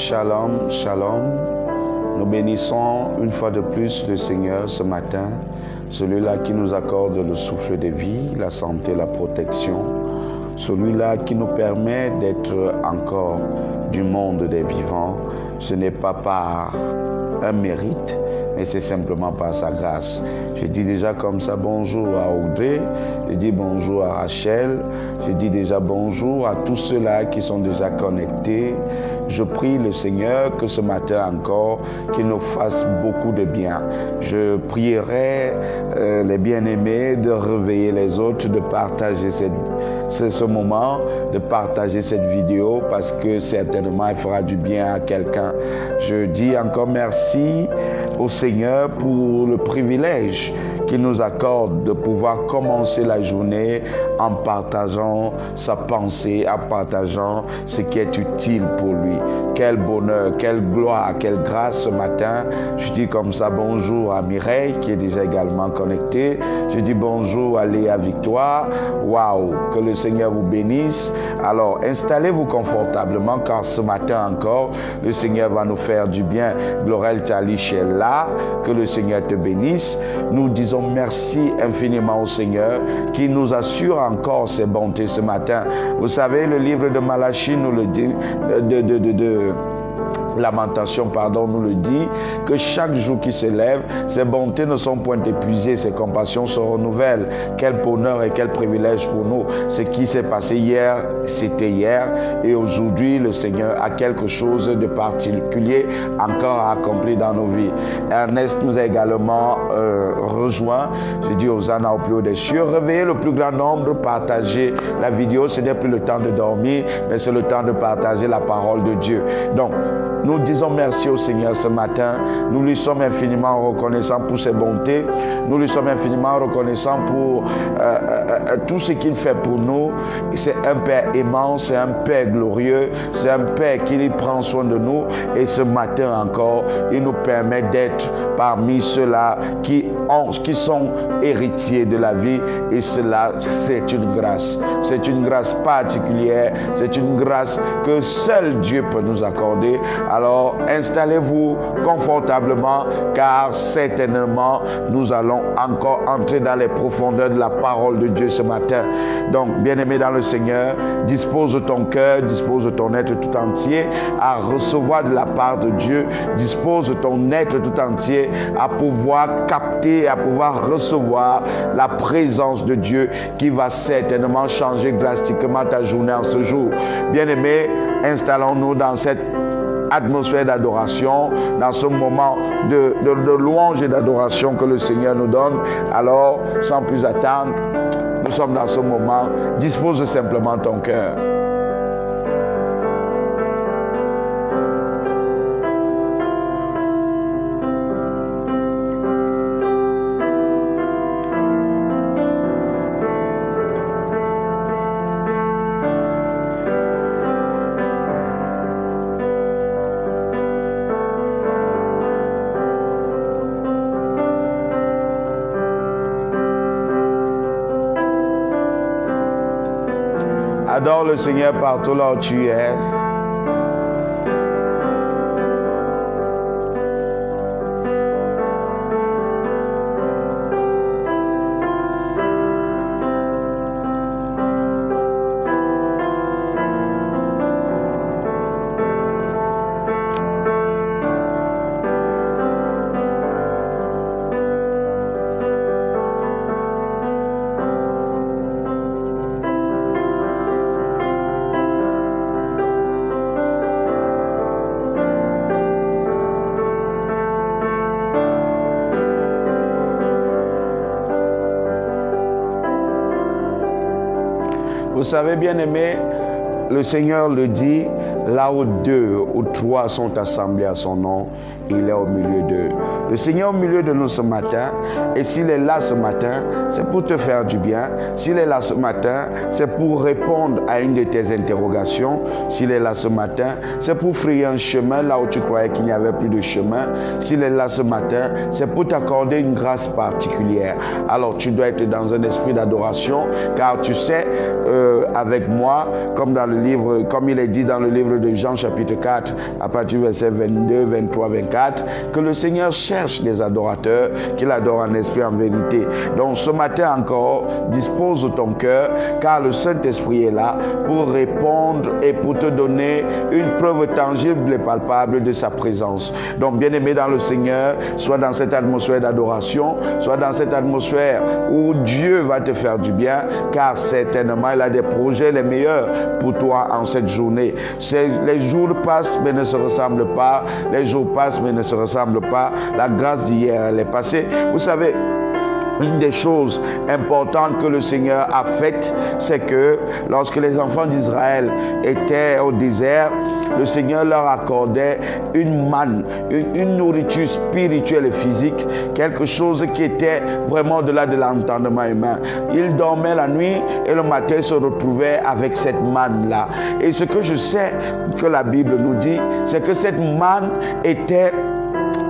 Shalom, shalom. Nous bénissons une fois de plus le Seigneur ce matin, celui-là qui nous accorde le souffle de vie, la santé, la protection, celui-là qui nous permet d'être encore du monde des vivants. Ce n'est pas par un mérite, mais c'est simplement par sa grâce. Je dis déjà comme ça bonjour à Audrey, je dis bonjour à Rachel, je dis déjà bonjour à tous ceux-là qui sont déjà connectés. Je prie le Seigneur que ce matin encore, qu'il nous fasse beaucoup de bien. Je prierai les bien-aimés de réveiller les autres, de partager ce moment, de partager cette vidéo parce que certainement elle fera du bien à quelqu'un. Je dis encore merci au Seigneur pour le privilège qu'il nous accorde de pouvoir commencer la journée en partageant sa pensée, en partageant ce qui est utile pour lui. Quel bonheur, quelle gloire, quelle grâce ce matin. Je dis comme ça bonjour à Mireille qui est déjà également connectée. Je dis bonjour à Léa Victoire. Waouh, que le Seigneur vous bénisse. Alors installez-vous confortablement car ce matin encore, le Seigneur va nous faire du bien. Glorel Talish est là, que le Seigneur te bénisse. Nous disons merci infiniment au Seigneur qui nous assure encore ses bontés ce matin. Vous savez, le livre de Malachie nous le dit, Lamentation, nous le dit, que chaque jour qui se lève, ses bontés ne sont point épuisées, ses compassions se renouvellent. Quel bonheur et quel privilège pour nous. Ce qui s'est passé hier, c'était hier, et aujourd'hui, le Seigneur a quelque chose de particulier encore à accomplir dans nos vies. Ernest nous a également rejoint. Je dis aux ânes au plus haut des cieux, réveillez le plus grand nombre, partagez la vidéo. Ce n'est plus le temps de dormir, mais c'est le temps de partager la parole de Dieu. Donc, nous disons merci au Seigneur ce matin. Nous lui sommes infiniment reconnaissants pour ses bontés. Nous lui sommes infiniment reconnaissants pour tout ce qu'il fait pour nous. C'est un Père aimant, c'est un Père glorieux, c'est un Père qui prend soin de nous. Et ce matin encore, il nous permet d'être parmi ceux-là qui sont héritiers de la vie. Et cela, c'est une grâce. C'est une grâce particulière. C'est une grâce que seul Dieu peut nous accorder. Alors, installez-vous confortablement car certainement, nous allons encore entrer dans les profondeurs de la parole de Dieu ce matin. Donc, bien-aimé dans le Seigneur, dispose ton cœur, dispose ton être tout entier à recevoir de la part de Dieu. Dispose ton être tout entier à pouvoir capter, à pouvoir recevoir la présence de Dieu qui va certainement changer drastiquement ta journée en ce jour. Bien-aimé, installons-nous dans cette atmosphère d'adoration, dans ce moment de louange et d'adoration que le Seigneur nous donne. Alors, sans plus attendre, nous sommes dans ce moment. Dispose simplement ton cœur. Adore le Seigneur partout là où tu es. Vous savez, bien aimé, le Seigneur le dit, là où 2 ou 3 sont assemblés à son nom, il est au milieu d'eux. Le Seigneur est au milieu de nous ce matin, et s'il est là ce matin, c'est pour te faire du bien. S'il est là ce matin, c'est pour répondre à une de tes interrogations. S'il est là ce matin, c'est pour frayer un chemin là où tu croyais qu'il n'y avait plus de chemin. S'il est là ce matin, c'est pour t'accorder une grâce particulière. Alors tu dois être dans un esprit d'adoration, car tu sais, avec moi, comme dans le le livre, comme il est dit dans le livre de Jean chapitre 4, à partir du verset 22, 23, 24, que le Seigneur cherche des adorateurs, qu'il adore en esprit, en vérité. Donc ce matin encore, dispose ton cœur, car le Saint-Esprit est là pour répondre et pour te donner une preuve tangible et palpable de sa présence. Donc bien-aimé dans le Seigneur, sois dans cette atmosphère d'adoration, sois dans cette atmosphère où Dieu va te faire du bien, car certainement il a des projets les meilleurs pour toi en cette journée. Les jours passent mais ne se ressemblent pas, les jours passent mais ne se ressemblent pas. La grâce d'hier, elle est passée. Vous savez, une des choses importantes que le Seigneur a faites, c'est que lorsque les enfants d'Israël étaient au désert, le Seigneur leur accordait une manne, une nourriture spirituelle et physique, quelque chose qui était vraiment au-delà de l'entendement humain. Ils dormaient la nuit et le matin se retrouvaient avec cette manne-là. Et ce que je sais que la Bible nous dit, c'est que cette manne était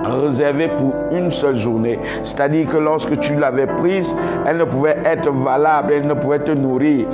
réservée pour une seule journée. C'est-à-dire que lorsque tu l'avais prise, elle ne pouvait être valable, elle ne pouvait te nourrir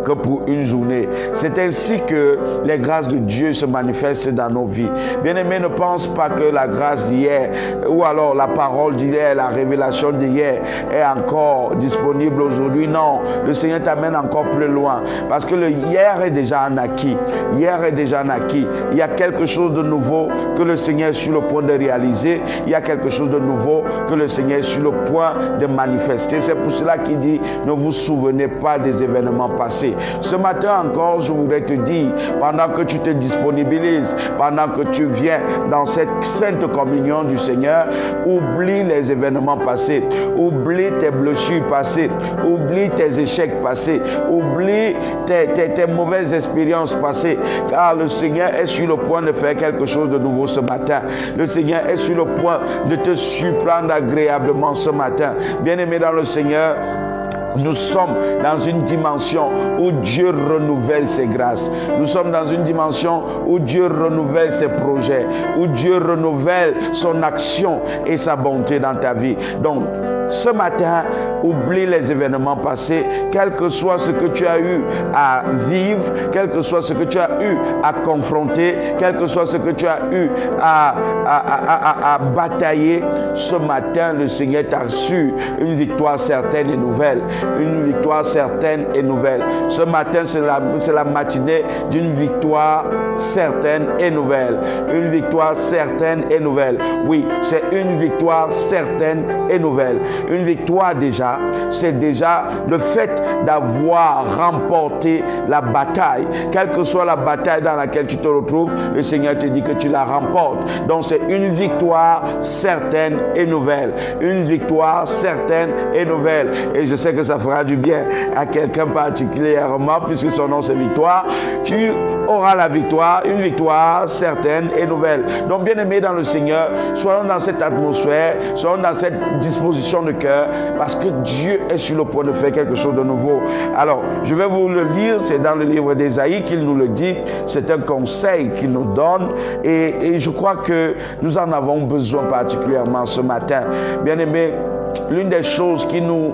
que pour une journée. C'est ainsi que les grâces de Dieu se manifestent dans nos vies. Bien-aimé, ne pense pas que la grâce d'hier ou alors la parole d'hier, la révélation d'hier est encore disponible aujourd'hui. Non, le Seigneur t'amène encore plus loin parce que le hier est déjà un acquis. Hier est déjà un acquis. Il y a quelque chose de nouveau que le Seigneur est sur le point de réaliser. Il y a quelque chose de nouveau que le Seigneur est sur le point de manifester. C'est pour cela qu'il dit, ne vous souvenez pas des événements passés. Ce matin encore, je voudrais te dire, pendant que tu te disponibilises, pendant que tu viens dans cette sainte communion du Seigneur, oublie les événements passés, oublie tes blessures passées, oublie tes échecs passés, oublie tes mauvaises expériences passées, car le Seigneur est sur le point de faire quelque chose de nouveau ce matin. Le Seigneur est sur le point de te surprendre agréablement ce matin. Bien-aimé dans le Seigneur, nous sommes dans une dimension où Dieu renouvelle ses grâces. Nous sommes dans une dimension où Dieu renouvelle ses projets, où Dieu renouvelle son action et sa bonté dans ta vie. Donc, ce matin, oublie les événements passés, quel que soit ce que tu as eu à vivre, quel que soit ce que tu as eu à confronter, quel que soit ce que tu as eu à batailler. Ce matin, le Seigneur t'a reçu une victoire certaine et nouvelle. Une victoire certaine et nouvelle. Ce matin, c'est la matinée d'une victoire certaine et nouvelle. Une victoire certaine et nouvelle. Oui, c'est une victoire certaine et nouvelle. Une victoire déjà, c'est déjà le fait d'avoir remporté la bataille. Quelle que soit la bataille dans laquelle tu te retrouves, le Seigneur te dit que tu la remportes. Donc c'est une victoire certaine et nouvelle. Une victoire certaine et nouvelle. Et je sais que ça fera du bien à quelqu'un particulièrement, puisque son nom c'est victoire. Tu auras la victoire, une victoire certaine et nouvelle. Donc bien aimé dans le Seigneur, soyons dans cette atmosphère, soyons dans cette disposition de cœur, parce que Dieu est sur le point de faire quelque chose de nouveau. Alors, je vais vous le lire, c'est dans le livre d'Ésaïe qu'il nous le dit, c'est un conseil qu'il nous donne, et je crois que nous en avons besoin particulièrement ce matin. Bien aimé, l'une des choses qui nous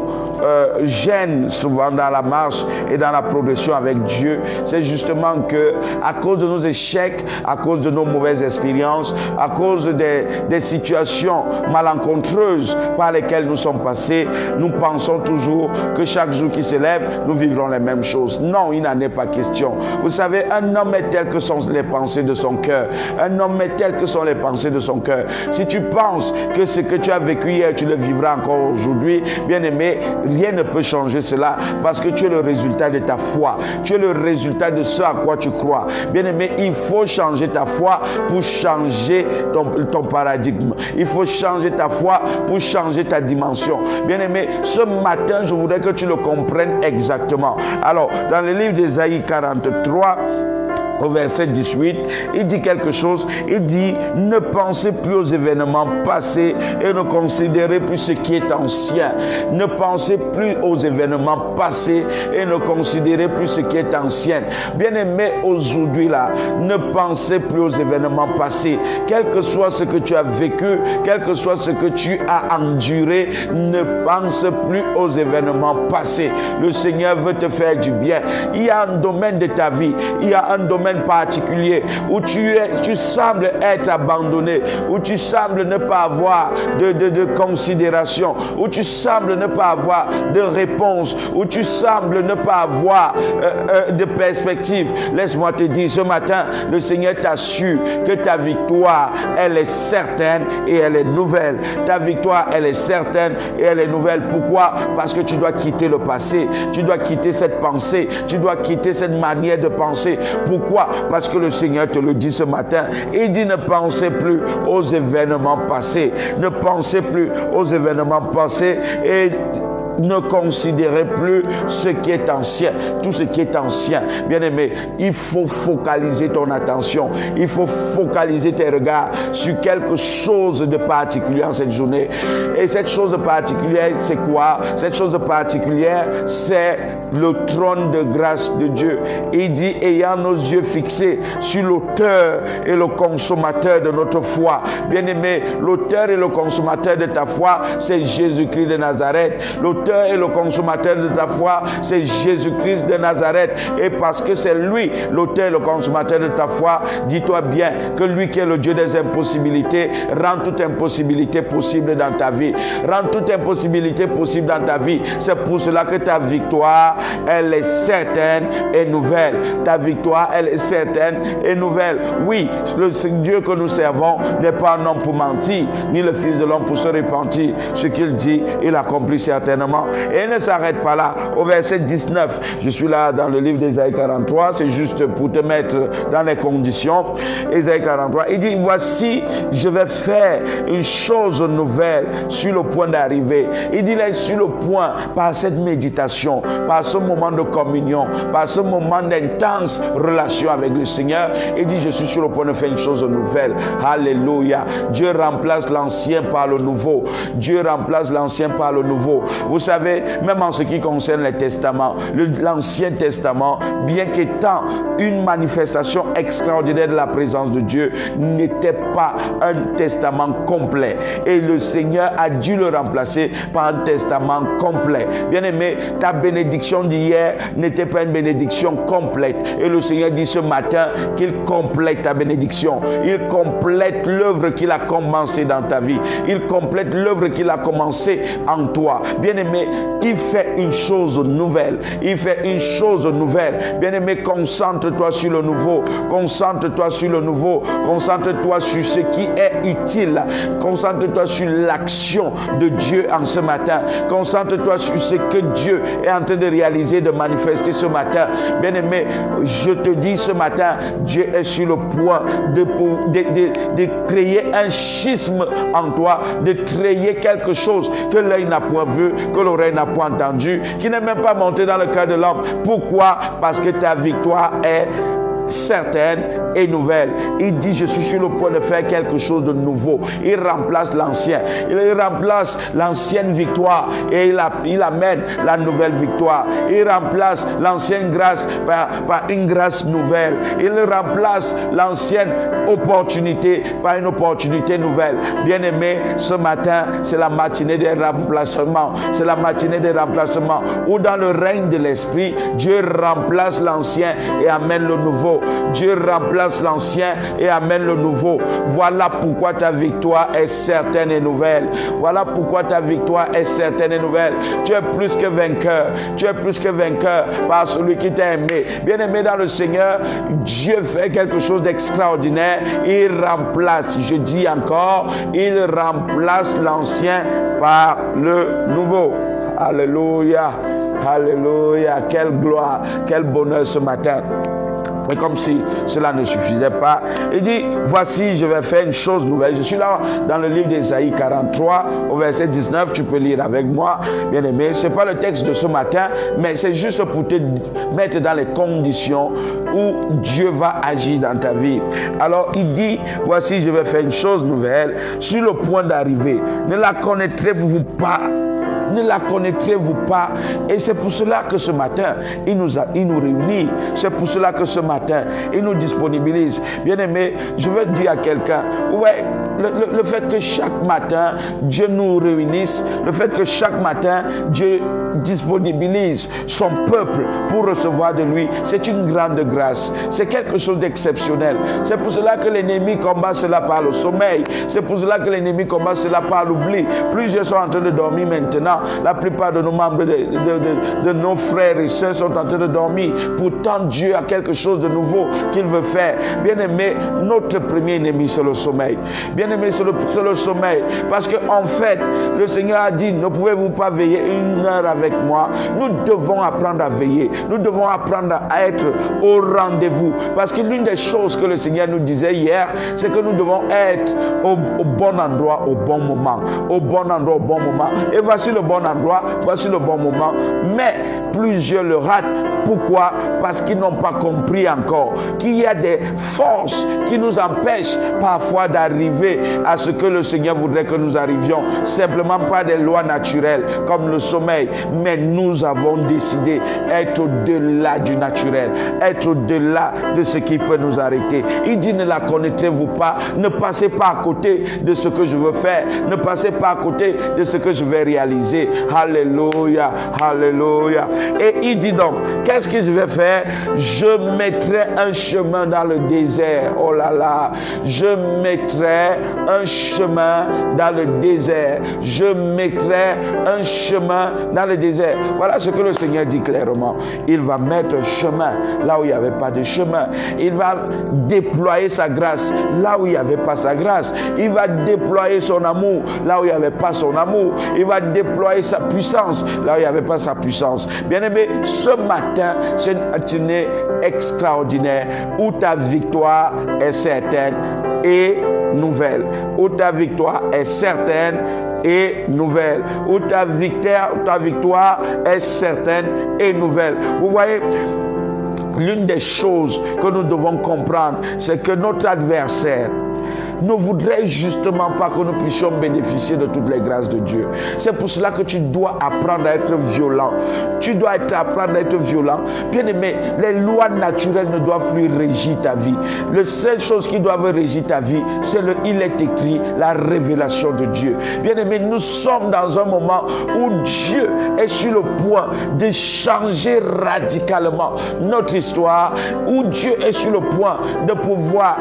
gêne souvent dans la marche et dans la progression avec Dieu, c'est justement que à cause de nos échecs, à cause de nos mauvaises expériences, à cause des situations malencontreuses par lesquelles nous sommes passés, nous pensons toujours que chaque jour qui se lève, nous vivrons les mêmes choses. Non, il n'en est pas question. Vous savez, un homme est tel que sont les pensées de son cœur. Un homme est tel que sont les pensées de son cœur. Si tu penses que ce que tu as vécu hier, tu le vivras encore aujourd'hui, bien aimé, rien ne peut changer cela parce que tu es le résultat de ta foi. Tu es le résultat de ce à quoi tu crois. Bien aimé, il faut changer ta foi pour changer ton paradigme. Il faut changer ta foi pour changer ta dimension. Bien aimé, ce matin, je voudrais que tu le comprennes exactement. Alors, dans le livre d'Ésaïe 43, au verset 18, il dit quelque chose. Il dit, ne pensez plus aux événements passés et ne considérez plus ce qui est ancien. Ne pensez plus aux événements passés et ne considérez plus ce qui est ancien. Bien-aimé, aujourd'hui là, ne pensez plus aux événements passés. Quel que soit ce que tu as vécu, quel que soit ce que tu as enduré, ne pense plus aux événements passés. Le Seigneur veut te faire du bien. Il y a un domaine de ta vie, il y a un domaine particulier où tu sembles être abandonné, où tu sembles ne pas avoir de considération, où tu sembles ne pas avoir de réponse, où tu sembles ne pas avoir de perspective. Laisse-moi te dire, ce matin, le Seigneur t'assure que ta victoire, elle est certaine et elle est nouvelle. Ta victoire, elle est certaine et elle est nouvelle. Pourquoi? Parce que tu dois quitter le passé, tu dois quitter cette pensée, tu dois quitter cette manière de penser. Pourquoi? Parce que le Seigneur te le dit ce matin. Il dit, ne pensez plus aux événements passés. Ne pensez plus aux événements passés et ne considérez plus ce qui est ancien. Tout ce qui est ancien. Bien-aimé, il faut focaliser ton attention. Il faut focaliser tes regards sur quelque chose de particulier en cette journée. Et cette chose particulière, c'est quoi? Cette chose particulière, c'est le trône de grâce de Dieu. Il dit, ayant nos yeux fixés sur l'auteur et le consommateur de notre foi. Bien-aimé, l'auteur et le consommateur de ta foi, c'est Jésus-Christ de Nazareth. L'auteur et le consommateur de ta foi, c'est Jésus-Christ de Nazareth. Et parce que c'est lui, l'auteur et le consommateur de ta foi, dis-toi bien que lui qui est le Dieu des impossibilités, rend toute impossibilité possible dans ta vie. Rend toute impossibilité possible dans ta vie. C'est pour cela que ta victoire, elle est certaine et nouvelle. Ta victoire, elle est certaine et nouvelle. Oui, le Dieu que nous servons n'est pas un homme pour mentir, ni le Fils de l'homme pour se repentir. Ce qu'il dit, il accomplit certainement. Et il ne s'arrête pas là. Au verset 19, je suis là dans le livre d'Ésaïe 43, c'est juste pour te mettre dans les conditions. Ésaïe 43, il dit, voici, je vais faire une chose nouvelle sur le point d'arriver. Il dit, là, sur le point, par cette méditation, par ce moment de communion, par ce moment d'intense relation avec le Seigneur, il dit, je suis sur le point de faire une chose nouvelle. Alléluia. Dieu remplace l'ancien par le nouveau. Dieu remplace l'ancien par le nouveau. Vous savez, même en ce qui concerne les testaments, l'Ancien Testament, bien qu'étant une manifestation extraordinaire de la présence de Dieu, n'était pas un testament complet. Et le Seigneur a dû le remplacer par un testament complet. Bien-aimé, ta bénédiction d'hier n'était pas une bénédiction complète. Et le Seigneur dit ce matin qu'il complète ta bénédiction. Il complète l'œuvre qu'il a commencé dans ta vie. Il complète l'œuvre qu'il a commencé en toi. Bien-aimé, il fait une chose nouvelle. Il fait une chose nouvelle. Bien-aimé, concentre-toi sur le nouveau. Concentre-toi sur le nouveau. Concentre-toi sur ce qui est utile. Concentre-toi sur l'action de Dieu en ce matin. Concentre-toi sur ce que Dieu est en train de réaliser, de manifester ce matin. Bien-aimé, je te dis ce matin, Dieu est sur le point de créer un schisme en toi, de créer quelque chose que l'œil n'a point vu, que l'oreille n'a point entendu, qui n'est même pas monté dans le cœur de l'homme. Pourquoi? Parce que ta victoire est certaine et nouvelle. Il dit, je suis sur le point de faire quelque chose de nouveau. Il remplace l'ancien. Il remplace l'ancienne victoire et il amène la nouvelle victoire. Il remplace l'ancienne grâce par une grâce nouvelle. Il remplace l'ancienne opportunité par une opportunité nouvelle. Bien-aimé, ce matin, c'est la matinée des remplacements. C'est la matinée des remplacements où dans le règne de l'esprit, Dieu remplace l'ancien et amène le nouveau. Dieu remplace l'ancien et amène le nouveau. Voilà pourquoi ta victoire est certaine et nouvelle. Voilà pourquoi ta victoire est certaine et nouvelle. Tu es plus que vainqueur. Tu es plus que vainqueur par celui qui t'a aimé. Bien-aimé dans le Seigneur, Dieu fait quelque chose d'extraordinaire. Il remplace, je dis encore, il remplace l'ancien par le nouveau. Alléluia. Alléluia. Quelle gloire, quel bonheur ce matin. Mais comme si cela ne suffisait pas, il dit, voici, je vais faire une chose nouvelle. Je suis là dans le livre d'Ésaïe 43, au verset 19, tu peux lire avec moi, bien aimé. Ce n'est pas le texte de ce matin, mais c'est juste pour te mettre dans les conditions où Dieu va agir dans ta vie. Alors, il dit, voici, je vais faire une chose nouvelle, sur le point d'arriver. Ne la connaîtrez-vous pas? Ne la connaîtrez-vous pas? Et c'est pour cela que ce matin, il nous réunit. C'est pour cela que ce matin, il nous disponibilise. Bien-aimé, je veux dire à quelqu'un, ouais, le fait que chaque matin, Dieu nous réunisse, le fait que chaque matin, Dieu disponibilise son peuple pour recevoir de lui, c'est une grande grâce. C'est quelque chose d'exceptionnel. C'est pour cela que l'ennemi combat cela par le sommeil. C'est pour cela que l'ennemi combat cela par l'oubli. Plusieurs sont en train de dormir maintenant. La plupart de nos membres, de nos frères et sœurs sont en train de dormir. Pourtant, Dieu a quelque chose de nouveau qu'il veut faire. Bien-aimé, notre premier ennemi, c'est le sommeil. Bien-aimé, c'est le sommeil. Parce qu'en fait, le Seigneur a dit, ne pouvez-vous pas veiller une heure avec moi? Nous devons apprendre à veiller. Nous devons apprendre à être au rendez-vous. Parce que l'une des choses que le Seigneur nous disait hier, c'est que nous devons être au bon endroit, au bon moment. Au bon endroit, au bon moment. Et voici le bon endroit, voici le bon moment. Mais plusieurs le ratent. Pourquoi? Parce qu'ils n'ont pas compris encore qu'il y a des forces qui nous empêchent parfois d'arriver à ce que le Seigneur voudrait que nous arrivions. Simplement pas des lois naturelles comme le sommeil. Mais nous avons décidé d'être au-delà du naturel, être au-delà de ce qui peut nous arrêter. Il dit, ne la connaîtrez-vous pas? Ne passez pas à côté de ce que je veux faire. Ne passez pas à côté de ce que je vais réaliser. Alléluia, alléluia. Et il dit donc, qu'est-ce que je vais faire? Je mettrai un chemin dans le désert. Oh là là, je mettrai un chemin dans le désert. Je mettrai un chemin dans le désert. Voilà ce que le Seigneur dit clairement. Il va mettre un chemin là où il n'y avait pas de chemin. Il va déployer sa grâce là où il n'y avait pas sa grâce. Il va déployer son amour là où il n'y avait pas son amour. Il va déployer sa puissance là où il n'y avait pas sa puissance. Bien-aimé, ce matin, c'est une matinée extraordinaire où ta victoire est certaine et nouvelle. Où ta victoire est certaine et nouvelle. Où ta victoire est certaine et nouvelle. Vous voyez, l'une des choses que nous devons comprendre, c'est que notre adversaire ne voudrait justement pas que nous puissions bénéficier de toutes les grâces de Dieu. C'est pour cela que tu dois apprendre à être violent. Tu dois apprendre à être violent. Bien aimé, les lois naturelles ne doivent plus régir ta vie. La seule chose qui doit régir ta vie, c'est il est écrit, la révélation de Dieu. Bien aimé, nous sommes dans un moment où Dieu est sur le point de changer radicalement notre histoire, où Dieu est sur le point de pouvoir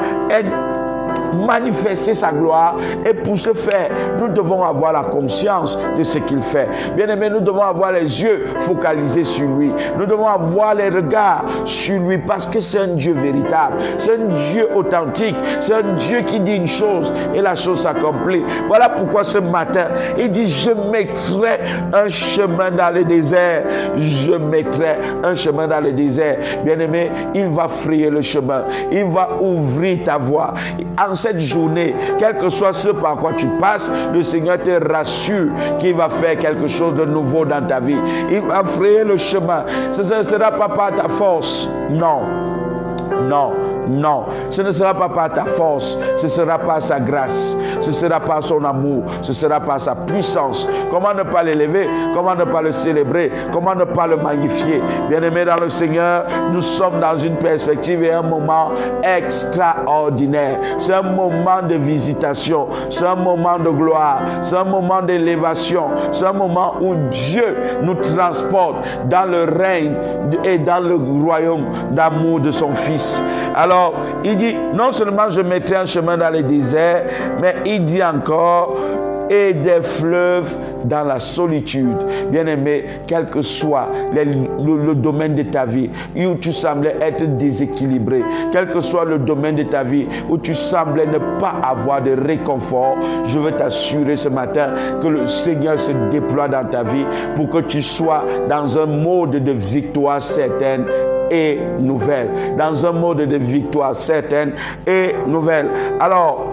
manifester sa gloire, et pour ce faire, nous devons avoir la conscience de ce qu'il fait. Bien aimé, nous devons avoir les yeux focalisés sur lui. Nous devons avoir les regards sur lui parce que c'est un Dieu véritable, c'est un Dieu authentique, c'est un Dieu qui dit une chose et la chose s'accomplit. Voilà pourquoi ce matin, il dit, je mettrai un chemin dans le désert. Je mettrai un chemin dans le désert. Bien aimé, il va frayer le chemin. Il va ouvrir ta voie. En cette journée, quel que soit ce par quoi tu passes, le Seigneur te rassure qu'il va faire quelque chose de nouveau dans ta vie. Il va frayer le chemin. Ce ne sera pas par ta force. Non. Non, non, ce ne sera pas par ta force, ce sera par sa grâce, ce sera par son amour, ce sera par sa puissance. Comment ne pas l'élever? Comment ne pas le célébrer? Comment ne pas le magnifier? Bien-aimés dans le Seigneur, nous sommes dans une perspective et un moment extraordinaire. C'est un moment de visitation, c'est un moment de gloire, c'est un moment d'élévation, c'est un moment où Dieu nous transporte dans le règne et dans le royaume d'amour de son Fils. Alors, il dit, non seulement je mettrai un chemin dans le désert, mais il dit encore, et des fleuves dans la solitude. Bien-aimé, quel que soit le domaine de ta vie où tu semblais être déséquilibré, quel que soit le domaine de ta vie où tu semblais ne pas avoir de réconfort, je veux t'assurer ce matin que le Seigneur se déploie dans ta vie pour que tu sois dans un mode de victoire certaine et nouvelle. Dans un mode de victoire certaine et nouvelle. Alors,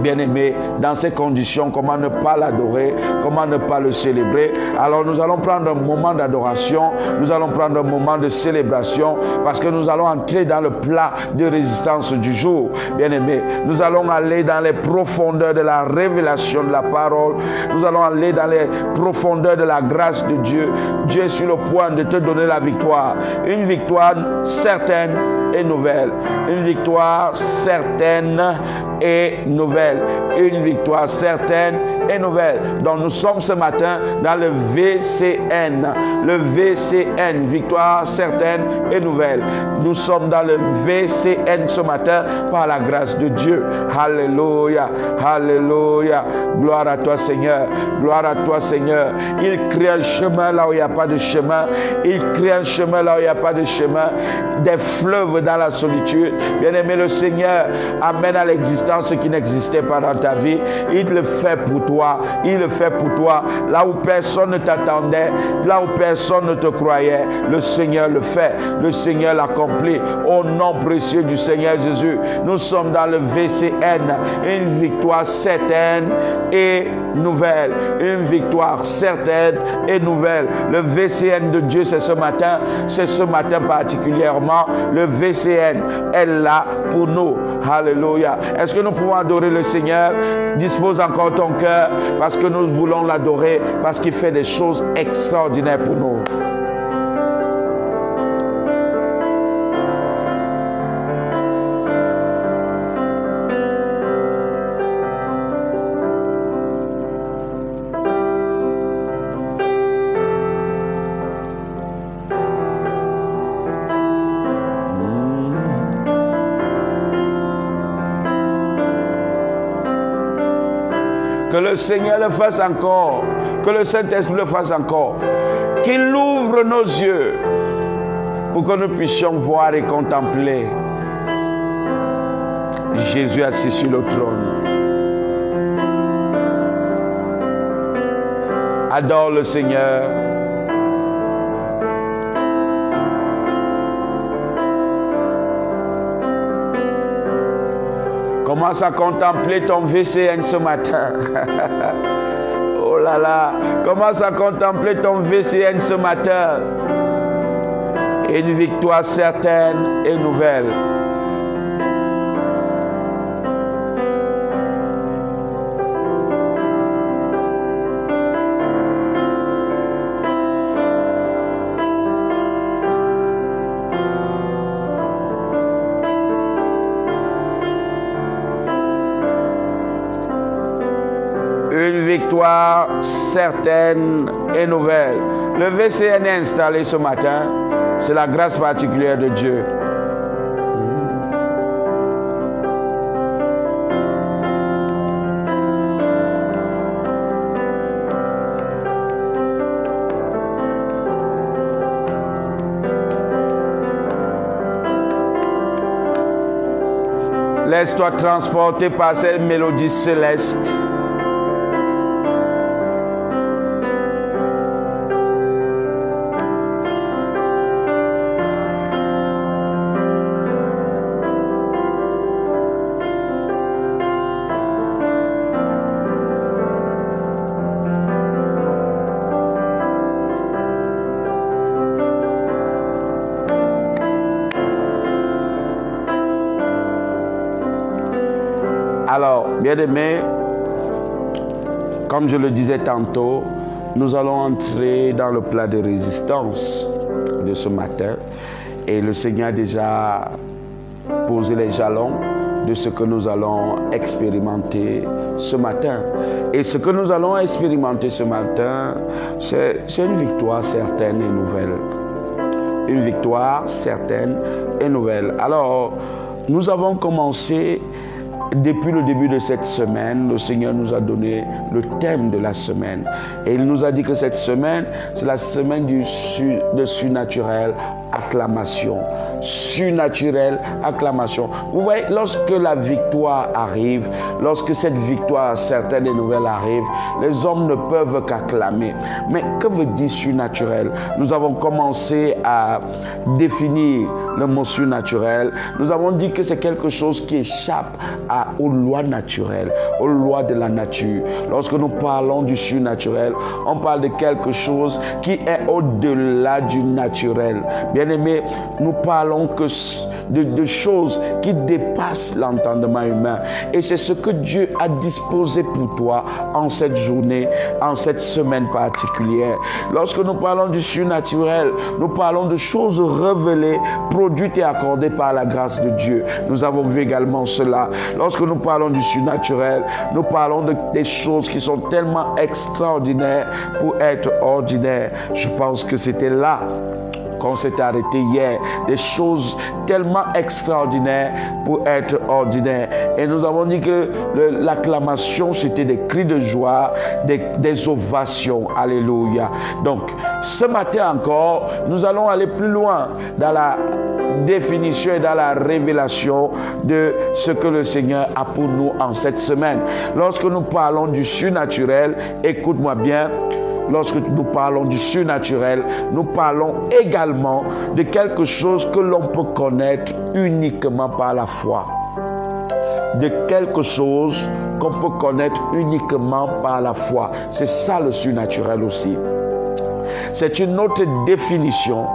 bien-aimé, dans ces conditions, comment ne pas l'adorer, comment ne pas le célébrer? Alors nous allons prendre un moment d'adoration, nous allons prendre un moment de célébration, parce que nous allons entrer dans le plat de résistance du jour. Bien-aimé, nous allons aller dans les profondeurs de la révélation de la parole, nous allons aller dans les profondeurs de la grâce de Dieu. Dieu est sur le point de te donner la victoire, une victoire certaine et nouvelle, une victoire certaine et nouvelle, une victoire certaine et nouvelle. Donc nous sommes ce matin dans le VCN, victoire certaine et nouvelle. Nous sommes dans le VCN ce matin par la grâce de Dieu. Alléluia, alléluia, gloire à toi Seigneur, gloire à toi Seigneur. Il crée un chemin là où il n'y a pas de chemin, il crée un chemin là où il n'y a pas de chemin, des fleuves dans la solitude. Bien-aimé, le Seigneur amène à l'existence ce qui n'existait pas dans ta vie. Il le fait pour toi, il le fait pour toi. Là où personne ne t'attendait, là où personne ne te croyait, le Seigneur le fait, le Seigneur l'accomplit. Au nom précieux du Seigneur Jésus, nous sommes dans le VCN, une victoire certaine et nouvelle, une victoire certaine et nouvelle. Le VCN de Dieu, c'est ce matin particulièrement. Le VCN est là pour nous. Alléluia. Est-ce que nous pouvons adorer le Seigneur? Dispose encore ton cœur, parce que nous voulons l'adorer, parce qu'il fait des choses extraordinaires pour nous. Que le Seigneur le fasse encore, que le Saint-Esprit le fasse encore, qu'il ouvre nos yeux pour que nous puissions voir et contempler Jésus assis sur le trône. Adore le Seigneur. Commence à contempler ton VCN ce matin. Oh là là. Commence à contempler ton VCN ce matin. Une victoire certaine et nouvelle. Une victoire certaine et nouvelle. Le VCN est installé ce matin. C'est la grâce particulière de Dieu. Laisse-toi transporter par cette mélodie céleste. Alors, bien-aimés, comme je le disais tantôt, nous allons entrer dans le plat de résistance de ce matin. Et le Seigneur a déjà posé les jalons de ce que nous allons expérimenter ce matin. Et ce que nous allons expérimenter ce matin, c'est une victoire certaine et nouvelle. Une victoire certaine et nouvelle. Alors, nous avons commencé Depuis le début de cette semaine, le Seigneur nous a donné le thème de la semaine. Et il nous a dit que cette semaine, c'est la semaine de surnaturel acclamation. Surnaturel acclamation. Vous voyez, lorsque la victoire arrive, lorsque cette victoire certaine et nouvelle arrive, les hommes ne peuvent qu'acclamer. Mais que veut dire surnaturel? Nous avons commencé à définir le mot surnaturel. Nous avons dit que c'est quelque chose qui échappe aux lois naturelles, aux lois de la nature. Lorsque nous parlons du surnaturel, on parle de quelque chose qui est au-delà du naturel. Bien aimé, nous parlons de choses qui dépassent l'entendement humain. Et c'est ce que Dieu a disposé pour toi en cette journée, en cette semaine particulière. Lorsque nous parlons du surnaturel, nous parlons de choses révélées, produites et accordées par la grâce de Dieu. Nous avons vu également cela. Lorsque nous parlons du surnaturel, nous parlons des choses qui sont tellement extraordinaires pour être ordinaires. Je pense que c'était là qu'on s'est arrêté hier, des choses tellement extraordinaires pour être ordinaires. Et nous avons dit que l'acclamation, c'était des cris de joie, des ovations. Alléluia. Donc, ce matin encore, nous allons aller plus loin dans la définition et dans la révélation de ce que le Seigneur a pour nous en cette semaine. Lorsque nous parlons du surnaturel, écoute-moi bien, lorsque nous parlons du surnaturel, nous parlons également de quelque chose que l'on peut connaître uniquement par la foi. De quelque chose qu'on peut connaître uniquement par la foi. C'est ça le surnaturel aussi. C'est une autre définition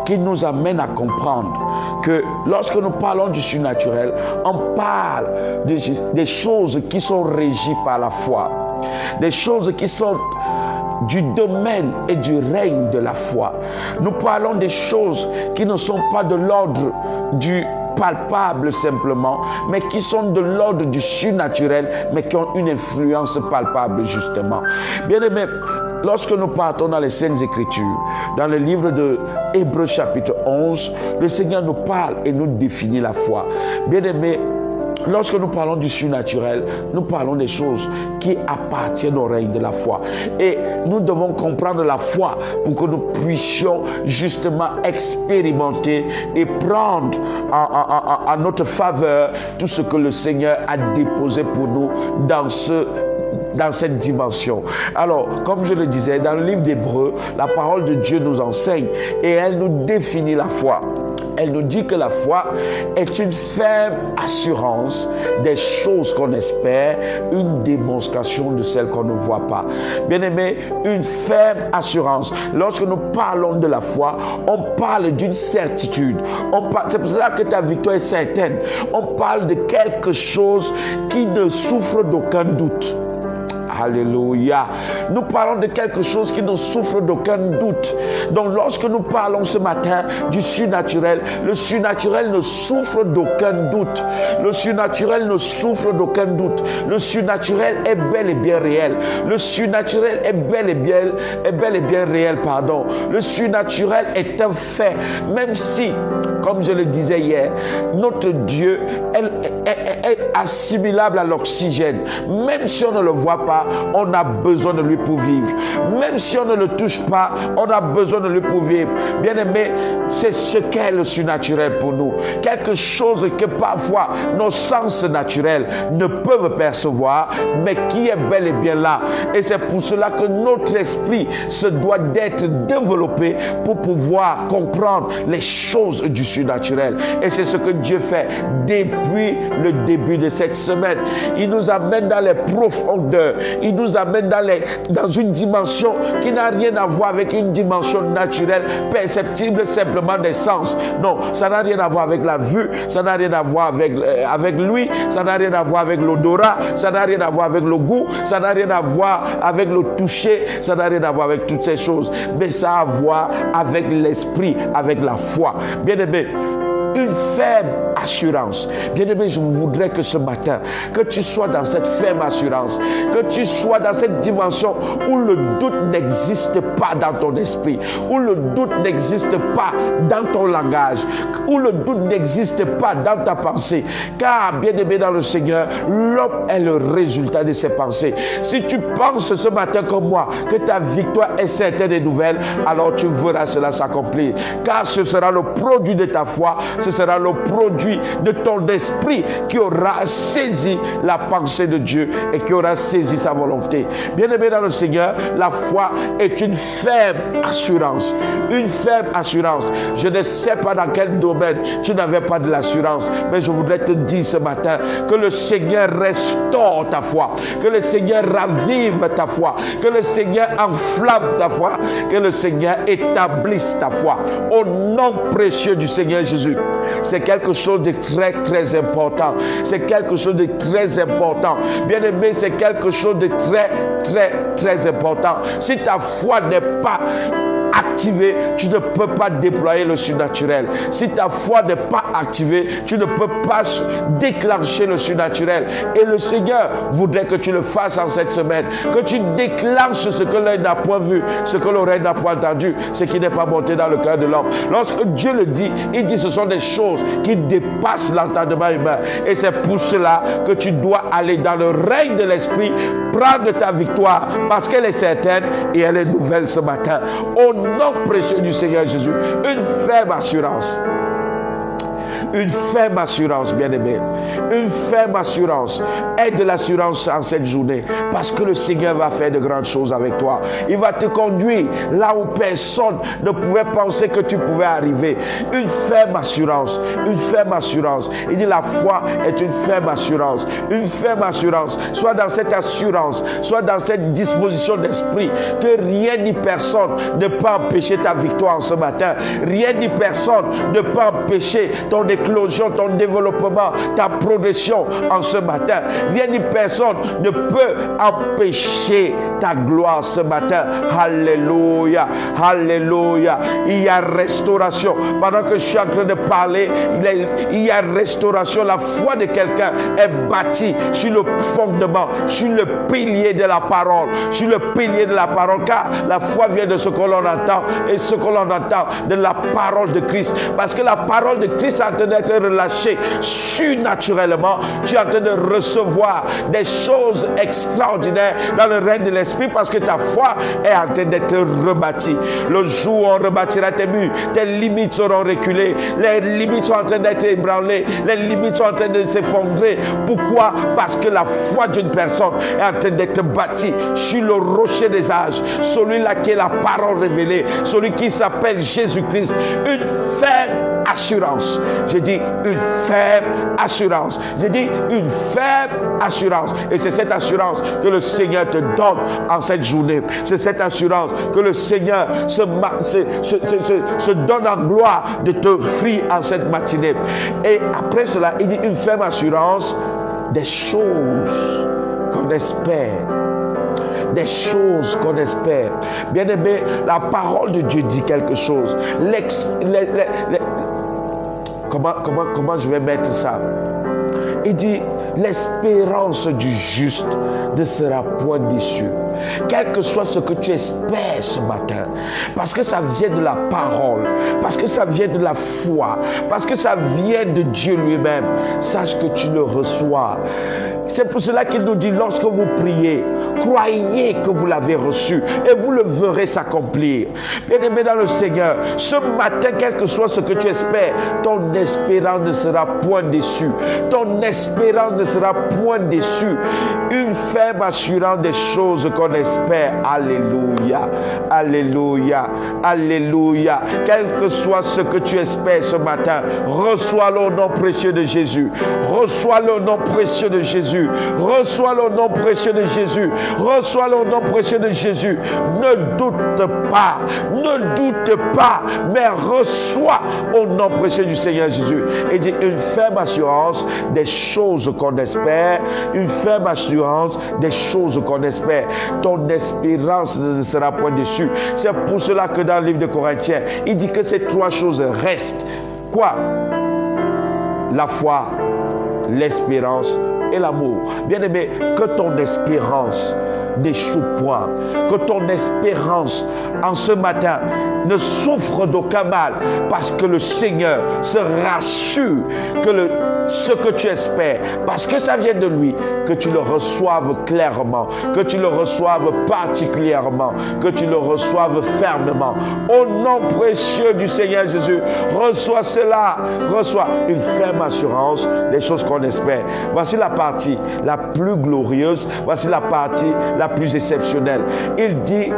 qui nous amène à comprendre que lorsque nous parlons du surnaturel, on parle des choses qui sont régies par la foi. Des choses qui sont du domaine et du règne de la foi. Nous parlons des choses qui ne sont pas de l'ordre du palpable simplement, mais qui sont de l'ordre du surnaturel, mais qui ont une influence palpable justement. Bien aimé, lorsque nous partons dans les Saintes Écritures, dans le livre de Hébreux chapitre 11, le Seigneur nous parle et nous définit la foi. Bien aimé, lorsque nous parlons du surnaturel, nous parlons des choses qui appartiennent au règne de la foi. Et nous devons comprendre la foi pour que nous puissions justement expérimenter et prendre en notre faveur tout ce que le Seigneur a déposé pour nous dans cette dimension. Alors, comme je le disais, dans le livre d'Hébreux, la parole de Dieu nous enseigne et elle nous définit la foi. Elle nous dit que la foi est une ferme assurance des choses qu'on espère, une démonstration de celles qu'on ne voit pas. Bien-aimé, une ferme assurance. Lorsque nous parlons de la foi, on parle d'une certitude. C'est pour cela que ta victoire est certaine. On parle de quelque chose qui ne souffre d'aucun doute. Alléluia. Nous parlons de quelque chose qui ne souffre d'aucun doute. Donc lorsque nous parlons ce matin du surnaturel, le surnaturel ne souffre d'aucun doute. Le surnaturel ne souffre d'aucun doute. Le surnaturel est bel et bien réel. Le surnaturel est bel et bien réel, pardon. Le surnaturel est un fait. Même si, comme je le disais hier, notre Dieu est assimilable à l'oxygène. Même si on ne le voit pas, on a besoin de lui pour vivre. Même si on ne le touche pas, on a besoin de lui pour vivre. Bien aimé, c'est ce qu'est le surnaturel pour nous. Quelque chose que parfois nos sens naturels ne peuvent percevoir, mais qui est bel et bien là. Et c'est pour cela que notre esprit se doit d'être développé pour pouvoir comprendre les choses du surnaturel. Et c'est ce que Dieu fait depuis le début de cette semaine. Il nous amène dans les profondeurs. Il nous amène dans une dimension qui n'a rien à voir avec une dimension naturelle, perceptible simplement des sens. Non, ça n'a rien à voir avec la vue, ça n'a rien à voir avec lui, ça n'a rien à voir avec l'odorat, ça n'a rien à voir avec le goût, ça n'a rien à voir avec le toucher, ça n'a rien à voir avec toutes ces choses. Mais ça a à voir avec l'esprit, avec la foi. Bien aimé, une ferme assurance. Bien-aimé, je voudrais que ce matin, que tu sois dans cette ferme assurance, que tu sois dans cette dimension où le doute n'existe pas dans ton esprit, où le doute n'existe pas dans ton langage, où le doute n'existe pas dans ta pensée. Car, bien-aimé dans le Seigneur, l'homme est le résultat de ses pensées. Si tu penses ce matin comme moi que ta victoire est certaine et nouvelle, alors tu verras cela s'accomplir. Car ce sera le produit de ta foi, ce sera le produit de ton esprit qui aura saisi la pensée de Dieu et qui aura saisi sa volonté. Bien-aimé dans le Seigneur, la foi est une ferme assurance. Une ferme assurance. Je ne sais pas dans quel domaine tu n'avais pas de l'assurance, mais je voudrais te dire ce matin que le Seigneur restaure ta foi, que le Seigneur ravive ta foi, que le Seigneur enflamme ta foi, que le Seigneur établisse ta foi. Au nom précieux du Seigneur Jésus. C'est quelque chose de très très important. C'est quelque chose de très important. Bien-aimé, c'est quelque chose de très très très important. Si ta foi n'est pas activée, tu ne peux pas déployer le surnaturel. Si ta foi n'est pas activée, tu ne peux pas déclencher le surnaturel. Et le Seigneur voudrait que tu le fasses en cette semaine, que tu déclenches ce que l'œil n'a point vu, ce que l'oreille n'a point entendu, ce qui n'est pas monté dans le cœur de l'homme. Lorsque Dieu le dit, il dit ce sont des choses qui dépassent l'entendement humain. Et c'est pour cela que tu dois aller dans le règne de l'esprit, prendre ta victoire, parce qu'elle est certaine et elle est nouvelle ce matin. Au nom précieux du Seigneur Jésus, une ferme assurance. Une ferme assurance, bien-aimé. Une ferme assurance. Aie de l'assurance en cette journée, parce que le Seigneur va faire de grandes choses avec toi. Il va te conduire là où personne ne pouvait penser que tu pouvais arriver. Une ferme assurance. Une ferme assurance. Il dit la foi est une ferme assurance. Une ferme assurance. Sois dans cette assurance, sois dans cette disposition d'esprit que rien ni personne ne peut empêcher ta victoire en ce matin. Rien ni personne ne peut empêcher ton éclosion, ton développement, ta progression en ce matin. Rien ni personne ne peut empêcher ta gloire ce matin. Alléluia, alléluia. Il y a restauration. Pendant que je suis en train de parler, il y a restauration. La foi de quelqu'un est bâtie sur le fondement, sur le pilier de la parole, sur le pilier de la parole, car la foi vient de ce que l'on entend, et ce que l'on entend de la parole de Christ. Parce que la parole de Christ est en train d'être relâchée surnaturellement. Tu es en train de recevoir des choses extraordinaires dans le règne de l'esprit, parce que ta foi est en train d'être rebâtie. Le jour où on rebâtira tes murs, tes limites seront reculées, les limites sont en train d'être ébranlées, les limites sont en train de s'effondrer. Pourquoi? Parce que la foi d'une personne est en train d'être bâtie sur le rocher des âges, celui-là qui est la parole révélée, celui qui s'appelle Jésus-Christ. Une ferme assurance. J'ai dit une ferme assurance. J'ai dit une ferme assurance. Et c'est cette assurance que le Seigneur te donne en cette journée. C'est cette assurance que le Seigneur se donne en gloire de te offrir en cette matinée. Et après cela, il dit une ferme assurance des choses qu'on espère. Des choses qu'on espère. Bien aimé, la parole de Dieu dit quelque chose. Comment je vais mettre ça? Il dit, l'espérance du juste ne sera point déçue. Quel que soit ce que tu espères ce matin, parce que ça vient de la parole, parce que ça vient de la foi, parce que ça vient de Dieu lui-même, sache que tu le reçois. C'est pour cela qu'il nous dit, lorsque vous priez, croyez que vous l'avez reçu et vous le verrez s'accomplir. Bien-aimé dans le Seigneur, ce matin, quel que soit ce que tu espères, ton espérance ne sera point déçue. Ton espérance ne sera point déçue. Une ferme assurance des choses qu'on espère. Alléluia, alléluia, alléluia. Quel que soit ce que tu espères ce matin, reçois-le au nom précieux de Jésus. Reçois-le au nom précieux de Jésus. Reçois-le au nom précieux de Jésus. Reçois-le au nom précieux de Jésus. Ne doute pas, mais reçois au nom précieux du Seigneur Jésus. Et dit une ferme assurance des choses qu'on espère, une ferme assurance des choses qu'on espère. Ton espérance ne sera point déçue. C'est pour cela que dans le livre de Corinthiens, il dit que ces trois choses restent. Quoi? la foi, l'espérance et l'amour. Bien-aimé, que ton espérance n'échoue point, que ton espérance en ce matin ne souffre d'aucun mal, parce que le Seigneur se rassure que ce que tu espères, parce que ça vient de lui, que tu le reçoives clairement, que tu le reçoives particulièrement, que tu le reçoives fermement. Au nom précieux du Seigneur Jésus, reçois cela, reçois une ferme assurance des choses qu'on espère. Voici la partie la plus glorieuse, voici la partie la plus exceptionnelle. Il dit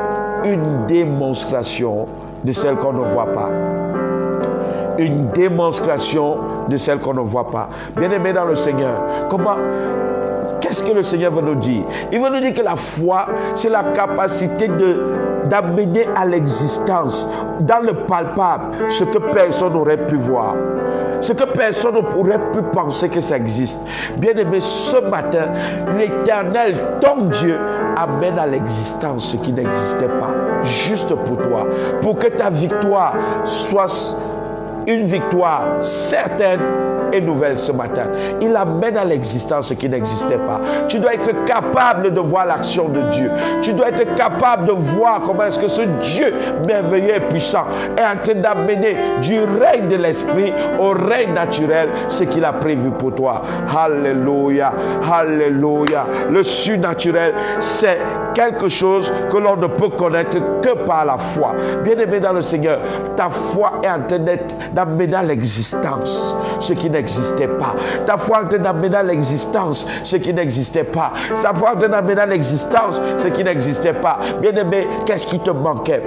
une démonstration de celle qu'on ne voit pas. Une démonstration de celle qu'on ne voit pas. Bien-aimé dans le Seigneur, qu'est-ce que le Seigneur veut nous dire? Il veut nous dire que la foi, c'est la capacité d'amener à l'existence, dans le palpable, ce que personne n'aurait pu voir. Ce que personne ne pourrait plus penser que ça existe. Bien-aimé, ce matin, l'Éternel, ton Dieu, amène à l'existence ce qui n'existait pas, juste pour toi, pour que ta victoire soit une victoire certaine et nouvelle ce matin. Il amène à l'existence ce qui n'existait pas. Tu dois être capable de voir l'action de Dieu. Tu dois être capable de voir comment est-ce que ce Dieu merveilleux et puissant est en train d'amener du règne de l'esprit au règne naturel ce qu'il a prévu pour toi. Alléluia, alléluia. Le surnaturel, c'est quelque chose que l'on ne peut connaître que par la foi. Bien-aimé dans le Seigneur, ta foi est en train d'amener à l'existence ce qui n'existait pas. Ta foi est en train d'amener à l'existence ce qui n'existait pas. Ta foi est en train d'amener à l'existence ce qui n'existait pas. Bien-aimé, qu'est-ce qui te manquait?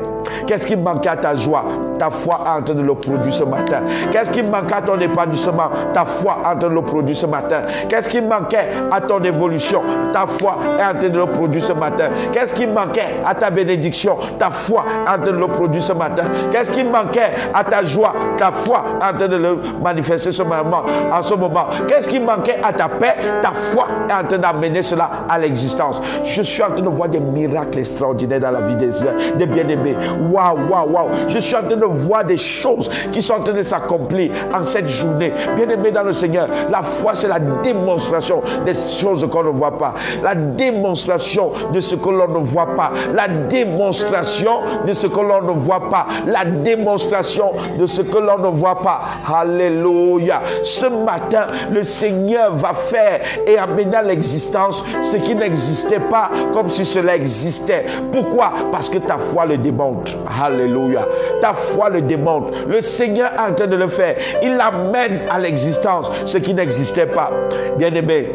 Qu'est-ce qui manquait à ta joie? Ta foi est en train de le produire ce matin. Qu'est-ce qui manquait à ton épanouissement? Ta foi est en train de le produire ce matin. Qu'est-ce qui manquait à ton évolution? Ta foi est en train de le produire ce matin. Qu'est-ce qui manquait à ta bénédiction? Ta foi est en train de le produire ce matin. Qu'est-ce qui manquait à ta joie? Ta foi est en train de le manifester en ce moment. Qu'est-ce qui manquait à ta paix? Ta foi est en train d'amener cela à l'existence. Je suis en train de voir des miracles extraordinaires dans la vie des bien-aimés. Waouh, waouh, waouh. Je suis en train de voir des choses qui sont en train de s'accomplir en cette journée. Bien-aimés dans le Seigneur, la foi, c'est la démonstration des choses qu'on ne voit pas. La démonstration de ce que l'on ne voit pas. La démonstration de ce que l'on ne voit pas. La démonstration de ce que l'on ne voit pas. Alléluia. Ce matin, le Seigneur va faire et amener à l'existence ce qui n'existait pas comme si cela existait. Pourquoi? Parce que ta foi le démontre. Alléluia. Ta foi le démontre. Le Seigneur est en train de le faire. Il amène à l'existence ce qui n'existait pas. Bien-aimé,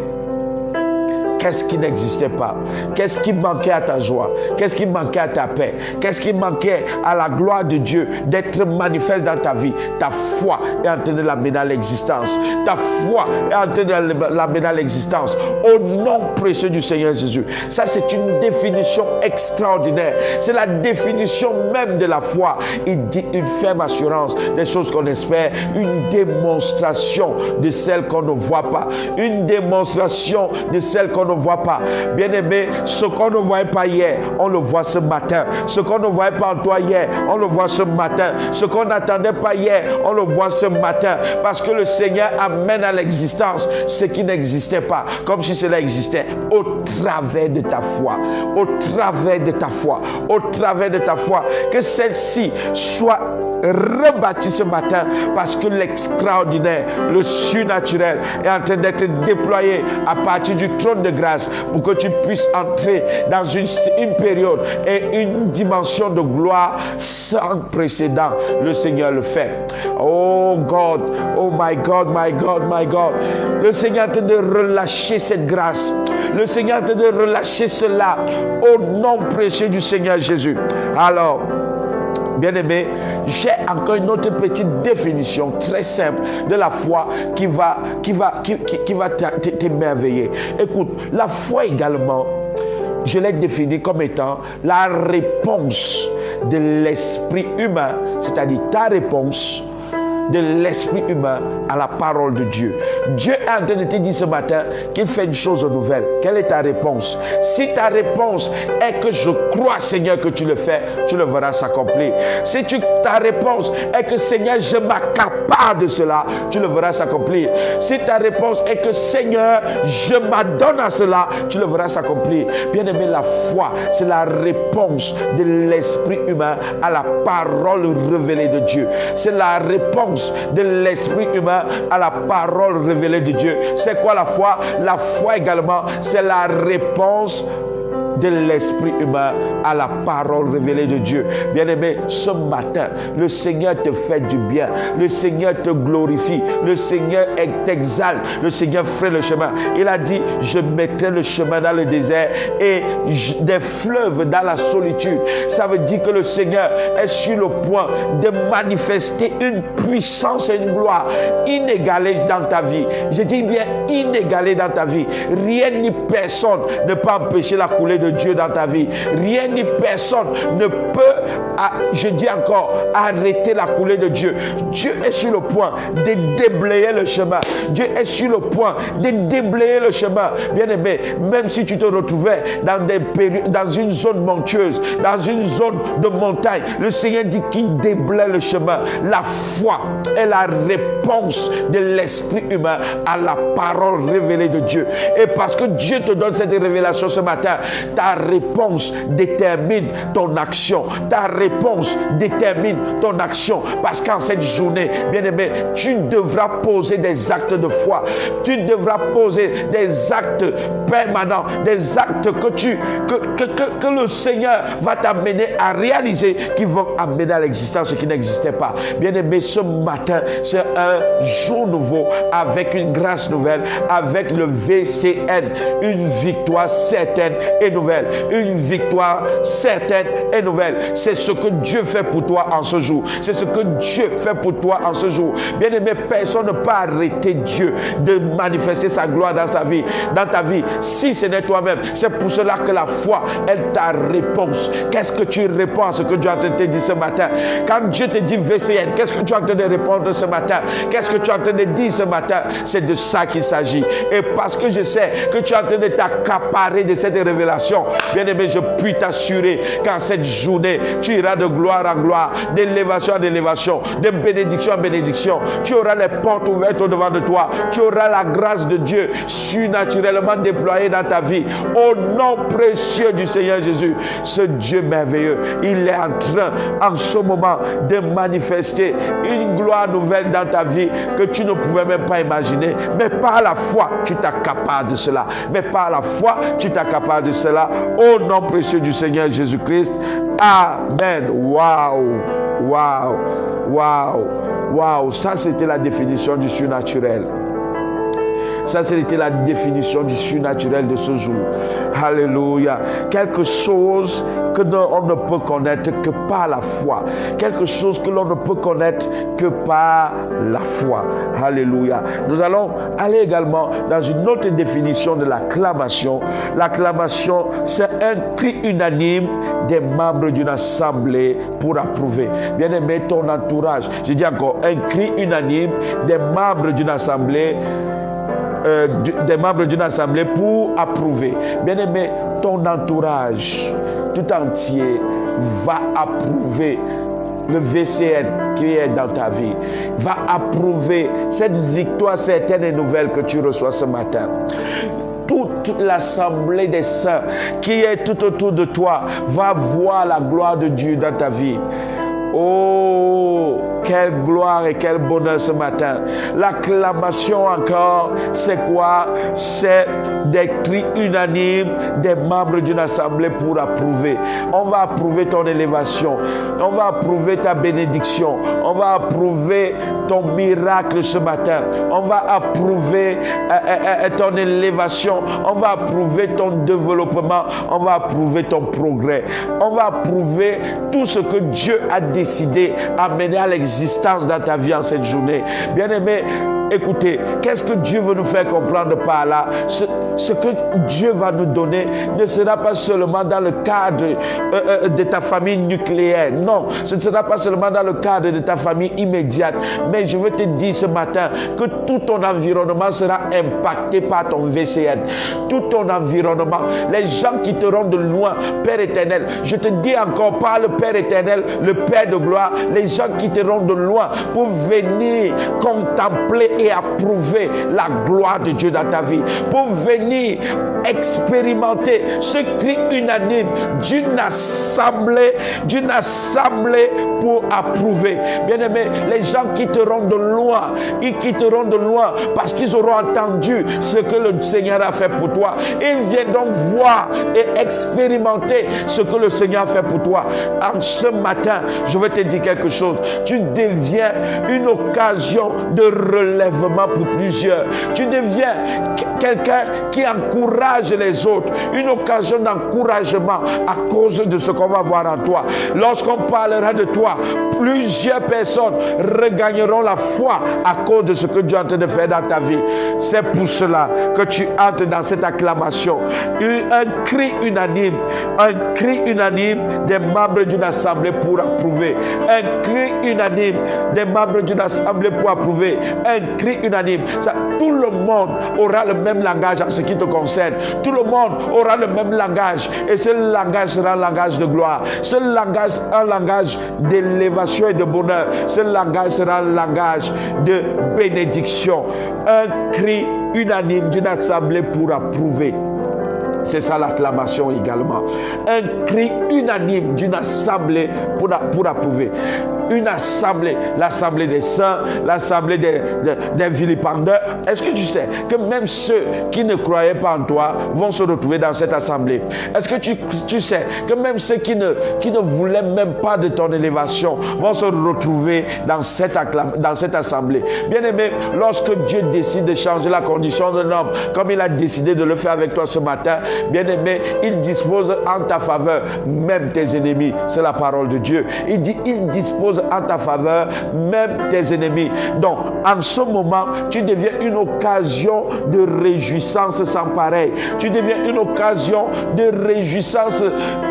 qu'est-ce qui n'existait pas? Qu'est-ce qui manquait à ta joie? Qu'est-ce qui manquait à ta paix? Qu'est-ce qui manquait à la gloire de Dieu d'être manifeste dans ta vie? Ta foi est en train de l'amener à l'existence. Ta foi est en train de l'amener à l'existence. Au nom précieux du Seigneur Jésus. Ça, c'est une définition extraordinaire. C'est la définition même de la foi. Il dit une ferme assurance des choses qu'on espère, une démonstration de celles qu'on ne voit pas, une démonstration de celles qu'on ne voit pas. Bien-aimé, ce qu'on ne voyait pas hier, on le voit ce matin. Ce qu'on ne voyait pas en toi hier, on le voit ce matin. Ce qu'on n'attendait pas hier, on le voit ce matin. Parce que le Seigneur amène à l'existence ce qui n'existait pas, comme si cela existait, au travers de ta foi. Au travers de ta foi. Au travers de ta foi. Que celle-ci soit rebâti ce matin, parce que l'extraordinaire, le surnaturel est en train d'être déployé à partir du trône de grâce pour que tu puisses entrer dans une période et une dimension de gloire sans précédent. Le Seigneur le fait. Oh God, oh my God, my God, my God. Le Seigneur est en train de relâcher cette grâce. Le Seigneur est en train de relâcher cela au nom précieux du Seigneur Jésus. Alors, bien-aimé, j'ai encore une autre petite définition très simple de la foi qui va t'émerveiller. Écoute, la foi également, je l'ai définie comme étant la réponse de l'esprit humain, c'est-à-dire ta réponse de l'esprit humain à la parole de Dieu. Dieu est en train de te dire ce matin qu'il fait une chose nouvelle. Quelle est ta réponse? Si ta réponse est que je crois, Seigneur, que tu le fais, tu le verras s'accomplir. Si ta réponse est que, Seigneur, je m'accapare de cela, tu le verras s'accomplir. Si ta réponse est que, Seigneur, je m'adonne à cela, tu le verras s'accomplir. Bien-aimé, la foi, c'est la réponse de l'esprit humain à la parole révélée de Dieu. C'est la réponse de l'esprit humain à la parole révélée de Dieu. C'est quoi la foi? La foi également, c'est la réponse de l'esprit humain à la parole révélée de Dieu. Bien-aimé, ce matin, le Seigneur te fait du bien. Le Seigneur te glorifie. Le Seigneur t'exalte. Le Seigneur fait le chemin. Il a dit, je mettrai le chemin dans le désert et des fleuves dans la solitude. Ça veut dire que le Seigneur est sur le point de manifester une puissance et une gloire inégalée dans ta vie. Je dis bien inégalée dans ta vie. Rien ni personne ne peut empêcher la coulée de Dieu dans ta vie. Rien ni personne ne peut, je dis encore, arrêter la coulée de Dieu. Dieu est sur le point de déblayer le chemin. Dieu est sur le point de déblayer le chemin. Bien-aimé, même si tu te retrouvais dans une zone montueuse, dans une zone de montagne, le Seigneur dit qu'il déblaye le chemin. La foi est la réponse de l'esprit humain à la parole révélée de Dieu. Et parce que Dieu te donne cette révélation ce matin, ta réponse détermine ton action. Ta réponse détermine ton action. Parce qu'en cette journée, bien-aimé, tu devras poser des actes de foi. Tu devras poser des actes permanents, des actes que le Seigneur va t'amener à réaliser, qui vont amener à l'existence ce qui n'existait pas. Bien-aimé, ce matin, c'est un jour nouveau avec une grâce nouvelle, avec le VCN, une victoire certaine et nouvelle. Une victoire certaine et nouvelle. C'est ce que Dieu fait pour toi en ce jour. C'est ce que Dieu fait pour toi en ce jour. Bien-aimé, personne ne peut arrêter Dieu de manifester sa gloire dans sa vie, dans ta vie, si ce n'est toi-même. C'est pour cela que la foi est ta réponse. Qu'est-ce que tu réponds à ce que Dieu a en train de te dire ce matin? Quand Dieu te dit VCN, qu'est-ce que tu es en train de répondre ce matin? Qu'est-ce que tu es en train de dire ce matin? C'est de ça qu'il s'agit. Et parce que je sais que tu es en train de t'accaparer de cette révélation, bien-aimé, je puis t'assurer qu'en cette journée, tu iras de gloire en gloire, d'élévation en élévation, de bénédiction en bénédiction. Tu auras les portes ouvertes au devant de toi. Tu auras la grâce de Dieu surnaturellement déployée dans ta vie. Au nom précieux du Seigneur Jésus, ce Dieu merveilleux, il est en train, en ce moment, de manifester une gloire nouvelle dans ta vie que tu ne pouvais même pas imaginer. Mais par la foi, tu t'accapares de cela. Mais par la foi, tu t'accapares de cela. Au nom précieux du Seigneur Jésus-Christ. Amen. Waouh. Waouh. Waouh. Waouh. Ça, c'était la définition du surnaturel. Ça, c'était la définition du surnaturel de ce jour. Alléluia. Quelque chose que on ne peut connaître que par la foi. Quelque chose que l'on ne peut connaître que par la foi. Alléluia. Nous allons aller également dans une autre définition de l'acclamation. L'acclamation, c'est un cri unanime des membres d'une assemblée pour approuver. Bien-aimé, ton entourage. Je dis encore, un cri unanime des membres d'une assemblée pour approuver. Bien-aimé, ton entourage tout entier va approuver le VCN qui est dans ta vie, va approuver cette victoire certaine et nouvelle que tu reçois ce matin. Toute l'assemblée des saints qui est tout autour de toi va voir la gloire de Dieu dans ta vie. Oh, quelle gloire et quel bonheur ce matin. L'acclamation encore, c'est quoi? C'est des cris unanimes des membres d'une assemblée pour approuver. On va approuver ton élévation. On va approuver ta bénédiction. On va approuver ton miracle ce matin. On va approuver ton élévation. On va approuver ton développement. On va approuver ton progrès. On va approuver tout ce que Dieu a décidé à mener à l'exécution l'existence dans ta vie en cette journée. Bien-aimé, écoutez, qu'est-ce que Dieu veut nous faire comprendre par là? Ce que Dieu va nous donner ne sera pas seulement dans le cadre de ta famille nucléaire. Non, ce ne sera pas seulement dans le cadre de ta famille immédiate. Mais je veux te dire ce matin que tout ton environnement sera impacté par ton VCN. Tout ton environnement, les gens qui te rendent de loin, Père éternel, je te dis encore par le Père éternel, le Père de gloire, les gens qui te rendent de loin pour venir contempler et approuver la gloire de Dieu dans ta vie, pour venir expérimenter ce cri unanime d'une assemblée pour approuver. Bien-aimé, les gens qui te rendent de loin, parce qu'ils auront entendu ce que le Seigneur a fait pour toi, ils viendront voir et expérimenter ce que le Seigneur a fait pour toi. En ce matin, je vais te dire quelque chose. Tu deviens une occasion de relèvement pour plusieurs. Tu deviens quelqu'un qui encourage les autres. Une occasion d'encouragement à cause de ce qu'on va voir en toi. Lorsqu'on parlera de toi, plusieurs personnes regagneront la foi à cause de ce que Dieu est en train de faire dans ta vie. C'est pour cela que tu entres dans cette acclamation. Un cri unanime des membres d'une assemblée pour approuver. Un cri unanime des membres d'une assemblée pour approuver. Un cri unanime. Ça, tout le monde aura le même langage en ce qui te concerne. Tout le monde aura le même langage. Et ce langage sera un langage de gloire. Ce langage, un langage d'élévation et de bonheur. Ce langage sera un langage de bénédiction. Un cri unanime d'une assemblée pour approuver. C'est ça l'acclamation également. Un cri unanime d'une assemblée pour approuver. Une assemblée, l'assemblée des saints, l'assemblée des vilipendeurs. Est-ce que tu sais que même ceux qui ne croyaient pas en toi vont se retrouver dans cette assemblée? Est-ce que tu sais que même ceux qui ne voulaient même pas de ton élévation vont se retrouver dans cette assemblée? Bien-aimé, lorsque Dieu décide de changer la condition d'un homme, comme il a décidé de le faire avec toi ce matin, bien-aimé, il dispose en ta faveur même tes ennemis. C'est la parole de Dieu. Il dit, il dispose en ta faveur même tes ennemis. Donc, en ce moment, tu deviens une occasion de réjouissance sans pareil. Tu deviens une occasion de réjouissance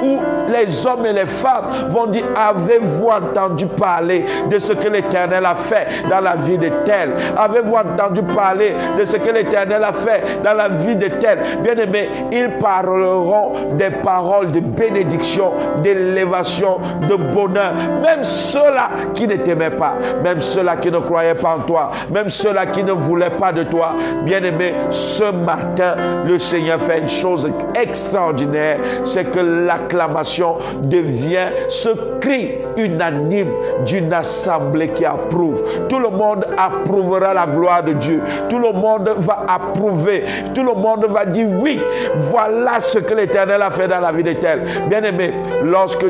où les hommes et les femmes vont dire, avez-vous entendu parler de ce que l'Éternel a fait dans la vie de tel? Avez-vous entendu parler de ce que l'Éternel a fait dans la vie de tel? Bien-aimé, ils parleront des paroles de bénédiction, d'élévation, de bonheur. Même ceux-là qui ne t'aimaient pas, même ceux-là qui ne croyaient pas en toi, même ceux-là qui ne voulaient pas de toi. Bien-aimé, ce matin, le Seigneur fait une chose extraordinaire, c'est que l'acclamation devient ce cri unanime d'une assemblée qui approuve. Tout le monde approuvera la gloire de Dieu. Tout le monde va approuver. Tout le monde va dire oui, voilà ce que l'Éternel a fait dans la vie de tel. Bien-aimé, lorsque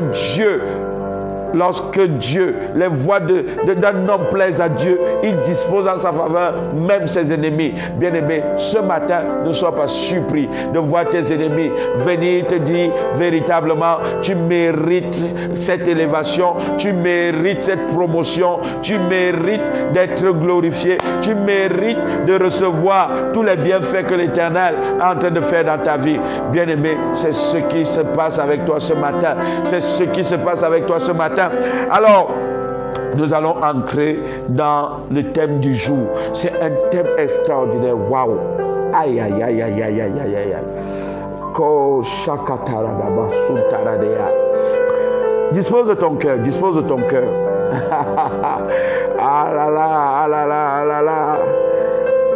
Dieu, les voix d'un homme plaisent à Dieu, il dispose en sa faveur même ses ennemis. Bien-aimé, ce matin, ne sois pas surpris de voir tes ennemis venir te dire véritablement, tu mérites cette élévation, tu mérites cette promotion, tu mérites d'être glorifié, tu mérites de recevoir tous les bienfaits que l'Éternel est en train de faire dans ta vie. Bien-aimé, c'est ce qui se passe avec toi ce matin. C'est ce qui se passe avec toi ce matin. Alors, nous allons entrer dans le thème du jour. C'est un thème extraordinaire. Waouh! Aïe, aïe, aïe, aïe, aïe, aïe, aïe, aïe. Dispose de ton cœur, dispose de ton cœur. Ah là là, ah là là, ah là là.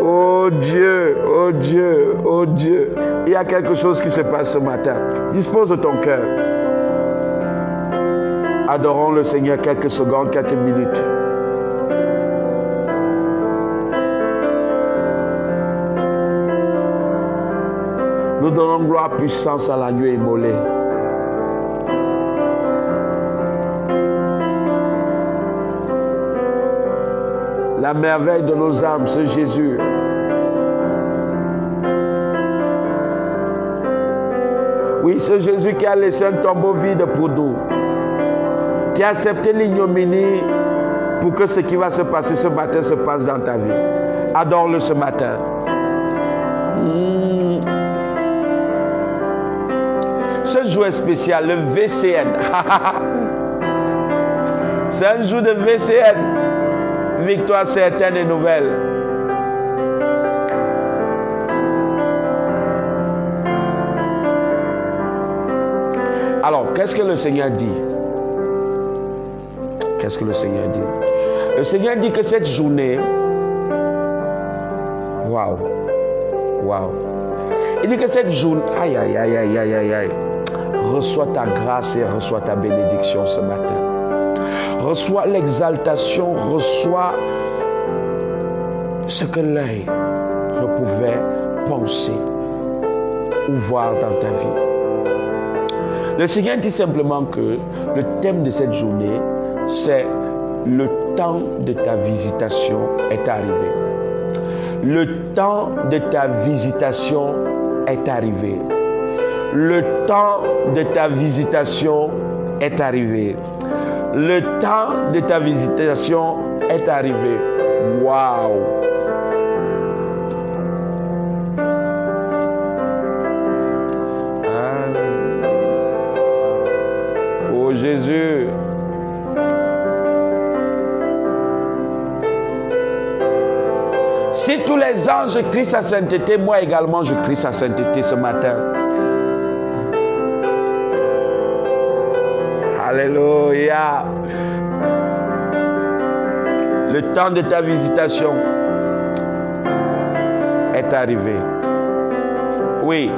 Oh Dieu, oh Dieu, oh Dieu. Il y a quelque chose qui se passe ce matin. Dispose de ton cœur. Adorons le Seigneur quelques secondes, quelques minutes. Nous donnons gloire, puissance à l'agneau immolé. La merveille de nos âmes, c'est Jésus. Oui, c'est Jésus qui a laissé un tombeau vide pour nous, qui a accepté l'ignominie pour que ce qui va se passer ce matin se passe dans ta vie. Adore-le ce matin. Ce jour est spécial, le VCN. C'est un jour de VCN. Victoire certaine et nouvelle. Alors, qu'est-ce que le Seigneur dit? Qu'est-ce que le Seigneur dit? Le Seigneur dit que cette journée, waouh, il dit que cette journée, aïe, reçois ta grâce et reçois ta bénédiction ce matin. Reçois l'exaltation, reçois ce que l'œil ne pouvait penser ou voir dans ta vie. Le Seigneur dit simplement que le thème de cette journée, c'est le temps de ta visitation est arrivé. Le temps de ta visitation est arrivé. Le temps de ta visitation est arrivé. Le temps de ta visitation est arrivé. Waouh! Oh Jésus! Si tous les anges crient sa sainteté, moi également je crie sa sainteté ce matin. Alléluia. Le temps de ta visitation est arrivé. Oui.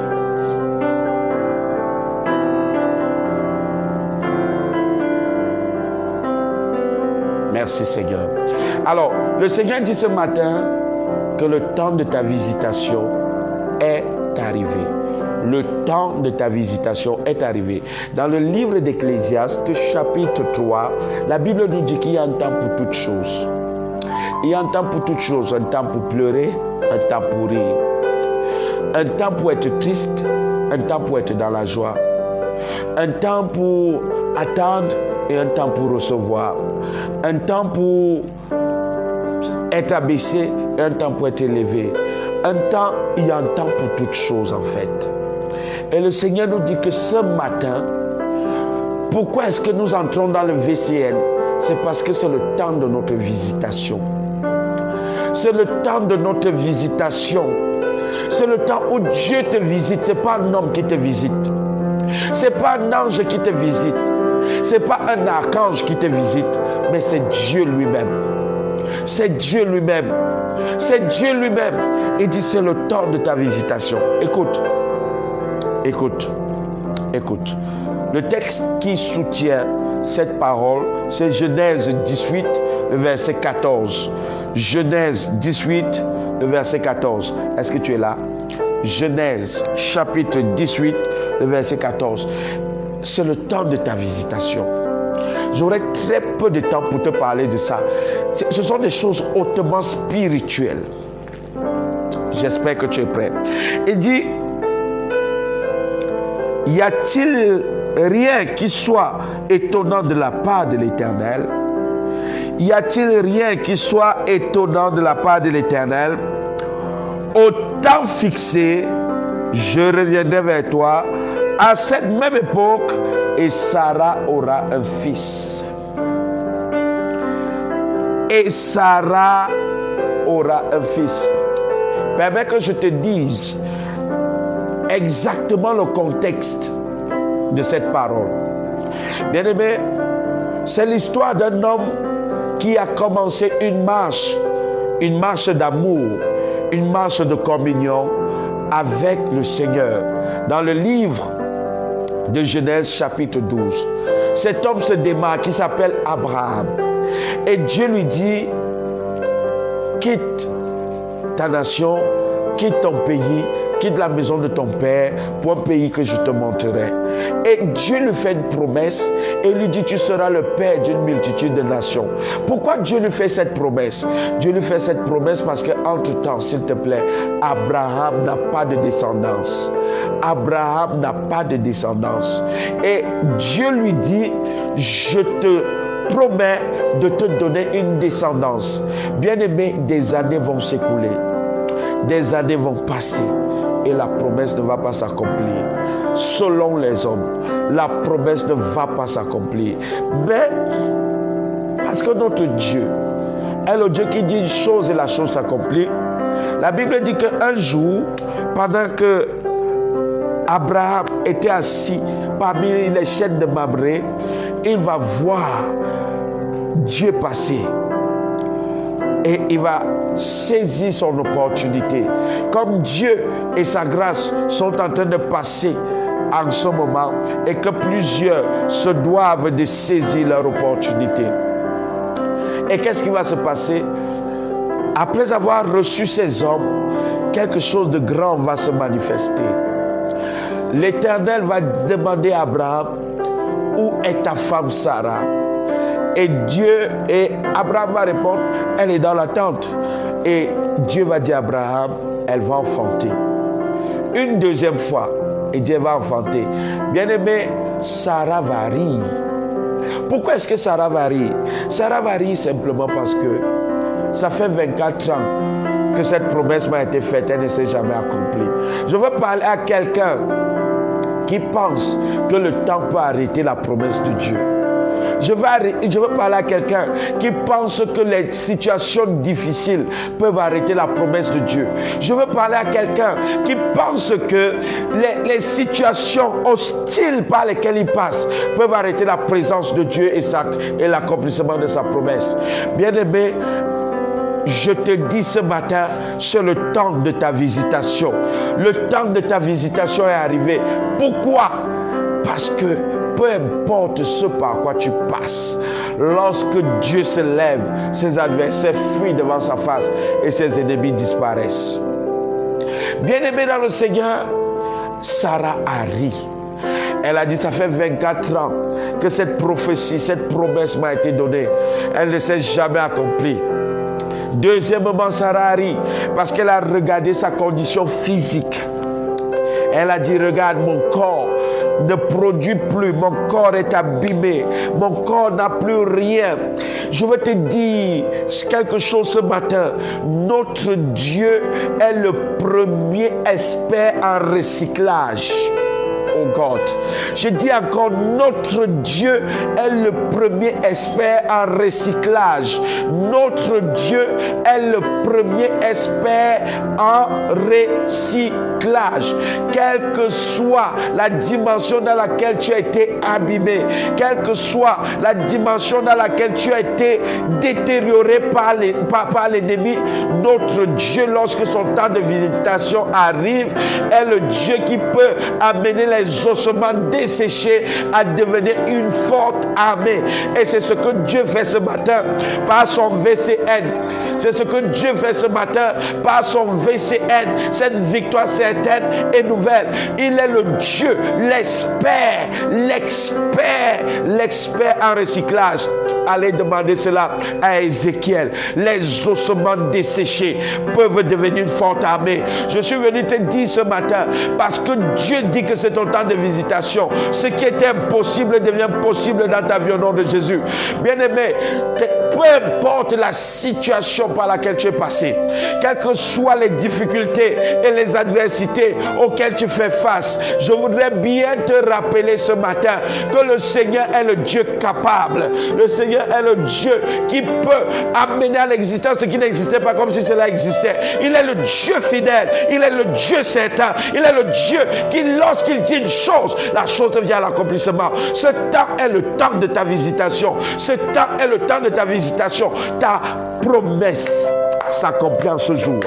Merci Seigneur. Alors, le Seigneur dit ce matin que le temps de ta visitation est arrivé. Le temps de ta visitation est arrivé. Dans le livre d'Ecclésiaste, chapitre 3, la Bible nous dit qu'il y a un temps pour toutes choses. Il y a un temps pour toutes choses. Un temps pour pleurer, un temps pour rire. Un temps pour être triste, un temps pour être dans la joie. Un temps pour attendre et un temps pour recevoir. Un temps pour être abaissé et un temps pour être élevé. Il y a un temps pour toutes choses en fait. Et le Seigneur nous dit que ce matin, pourquoi est-ce que nous entrons dans le VCN? C'est parce que c'est le temps de notre visitation. C'est le temps de notre visitation. C'est le temps où Dieu te visite. Ce n'est pas un homme qui te visite. Ce n'est pas un ange qui te visite. Ce n'est pas un archange qui te visite. Mais c'est Dieu lui-même. C'est Dieu lui-même. C'est Dieu lui-même. Il dit c'est le temps de ta visitation. Écoute. Le texte qui soutient cette parole, c'est Genèse 18, le verset 14. Genèse 18, le verset 14. Est-ce que tu es là? Genèse, chapitre 18, le verset 14. C'est le temps de ta visitation. J'aurai très peu de temps pour te parler de ça. Ce sont des choses hautement spirituelles. J'espère que tu es prêt. Il dit, y a-t-il rien qui soit étonnant de la part de l'Éternel? Y a-t-il rien qui soit étonnant de la part de l'Éternel? Au temps fixé, je reviendrai vers toi à cette même époque et Sarah aura un fils. Et Sarah aura un fils. Permets que je te dise exactement le contexte de cette parole. Bien-aimé, c'est l'histoire d'un homme qui a commencé une marche d'amour, une marche de communion avec le Seigneur. Dans le livre de Genèse chapitre 12, cet homme se démarque, qui s'appelle Abraham. Et Dieu lui dit, quitte ta nation, quitte ton pays, quitte la maison de ton père pour un pays que je te montrerai. Et Dieu lui fait une promesse et lui dit, tu seras le père d'une multitude de nations. Pourquoi Dieu lui fait cette promesse? Dieu lui fait cette promesse parce qu'entre-temps, s'il te plaît, Abraham n'a pas de descendance. Abraham n'a pas de descendance. Et Dieu lui dit, je te promet de te donner une descendance. Bien-aimé, des années vont s'écouler. Des années vont passer. Et la promesse ne va pas s'accomplir. Selon les hommes, la promesse ne va pas s'accomplir. Mais, parce que notre Dieu est le Dieu qui dit une chose et la chose s'accomplit. La Bible dit qu'un jour, pendant que Abraham était assis parmi les chênes de Mamré, il va voir Dieu passer. Et il va saisir son opportunité. Comme Dieu et sa grâce sont en train de passer en ce moment et que plusieurs se doivent de saisir leur opportunité. Et qu'est-ce qui va se passer? Après avoir reçu ces hommes, quelque chose de grand va se manifester. L'Éternel va demander à Abraham, où est ta femme Sarah? Et Abraham va répondre, elle est dans la tente. Et Dieu va dire à Abraham, elle va enfanter. Une deuxième fois, et Dieu va enfanter. Bien-aimé, Sarah va rire. Pourquoi est-ce que Sarah va rire? Sarah va rire simplement parce que ça fait 24 ans que cette promesse m'a été faite, elle ne s'est jamais accomplie. Je veux parler à quelqu'un qui pense que le temps peut arrêter la promesse de Dieu. Je veux parler à quelqu'un qui pense que les situations difficiles peuvent arrêter la promesse de Dieu. Je veux parler à quelqu'un qui pense que les situations hostiles par lesquelles il passe peuvent arrêter la présence de Dieu et l'accomplissement de sa promesse. Bien-aimé, je te dis ce matin, c'est le temps de ta visitation. Le temps de ta visitation est arrivé. Pourquoi? Parce que peu importe ce par quoi tu passes, lorsque Dieu se lève, ses adversaires fuient devant sa face et ses ennemis disparaissent. Bien-aimé dans le Seigneur, Sarah a ri. Elle a dit, ça fait 24 ans que cette prophétie, cette promesse m'a été donnée. Elle ne s'est jamais accomplie. Deuxièmement, Sarah a ri parce qu'elle a regardé sa condition physique. Elle a dit, regarde, mon corps ne produit plus, mon corps est abîmé, mon corps n'a plus rien. Je veux te dire quelque chose ce matin. Notre Dieu est le premier expert en recyclage. Oh God. Je dis encore, notre Dieu est le premier expert en recyclage. Notre Dieu est le premier expert en recyclage. Quelle que soit la dimension dans laquelle tu as été abîmé, quelle que soit la dimension dans laquelle tu as été détérioré par l'ennemi, notre Dieu, lorsque son temps de visitation arrive, est le Dieu qui peut amener les ossements desséchés à devenir une forte armée. Et c'est ce que Dieu fait ce matin par son VCN. C'est ce que Dieu fait ce matin par son VCN. Cette victoire certaine et nouvelle. Il est le Dieu, l'expert en recyclage. Allez demander cela à Ézéchiel. Les ossements desséchés peuvent devenir une forte armée. Je suis venu te dire ce matin parce que Dieu dit que c'est ton temps de visitation. Ce qui était impossible devient possible dans ta vie au nom de Jésus. Bien-aimé, peu importe la situation par laquelle tu es passé, quelles que soient les difficultés et les adversités auxquelles tu fais face, je voudrais bien te rappeler ce matin que le Seigneur est le Dieu capable. Le Seigneur est le Dieu qui peut amener à l'existence ce qui n'existait pas comme si cela existait. Il est le Dieu fidèle. Il est le Dieu certain. Il est le Dieu qui, lorsqu'il dit une chose, la chose vient à l'accomplissement. Ce temps est le temps de ta visitation. Ce temps est le temps de ta visitation. Ta promesse s'accomplit en ce jour.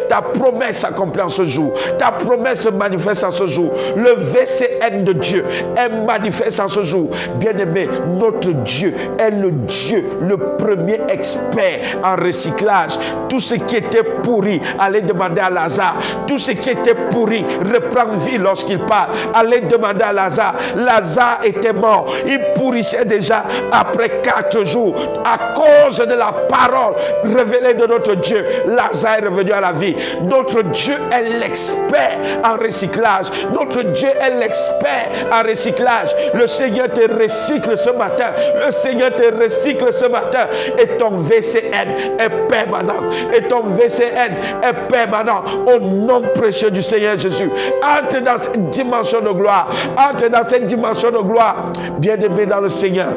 Ta promesse s'accomplit en ce jour. Ta promesse se manifeste en ce jour. Le VCN de Dieu est manifeste en ce jour. Bien-aimé, notre Dieu est le Dieu, le premier expert en recyclage. Tout ce qui était pourri, allez demander à Lazare. Tout ce qui était pourri reprend vie lorsqu'il part. Allez demander à Lazare. Lazare était mort. Il pourrissait déjà après 4 jours. À cause de la parole révélée de notre Dieu, Lazare est revenu à la vie. vie. Notre Dieu est l'expert en recyclage. Notre Dieu est l'expert en recyclage. Le Seigneur te recycle ce matin. Le Seigneur te recycle ce matin. Et ton VCN est permanent. Et ton VCN est permanent. Au nom précieux du Seigneur Jésus. Entre dans cette dimension de gloire. Entre dans cette dimension de gloire. Bien-aimé dans le Seigneur.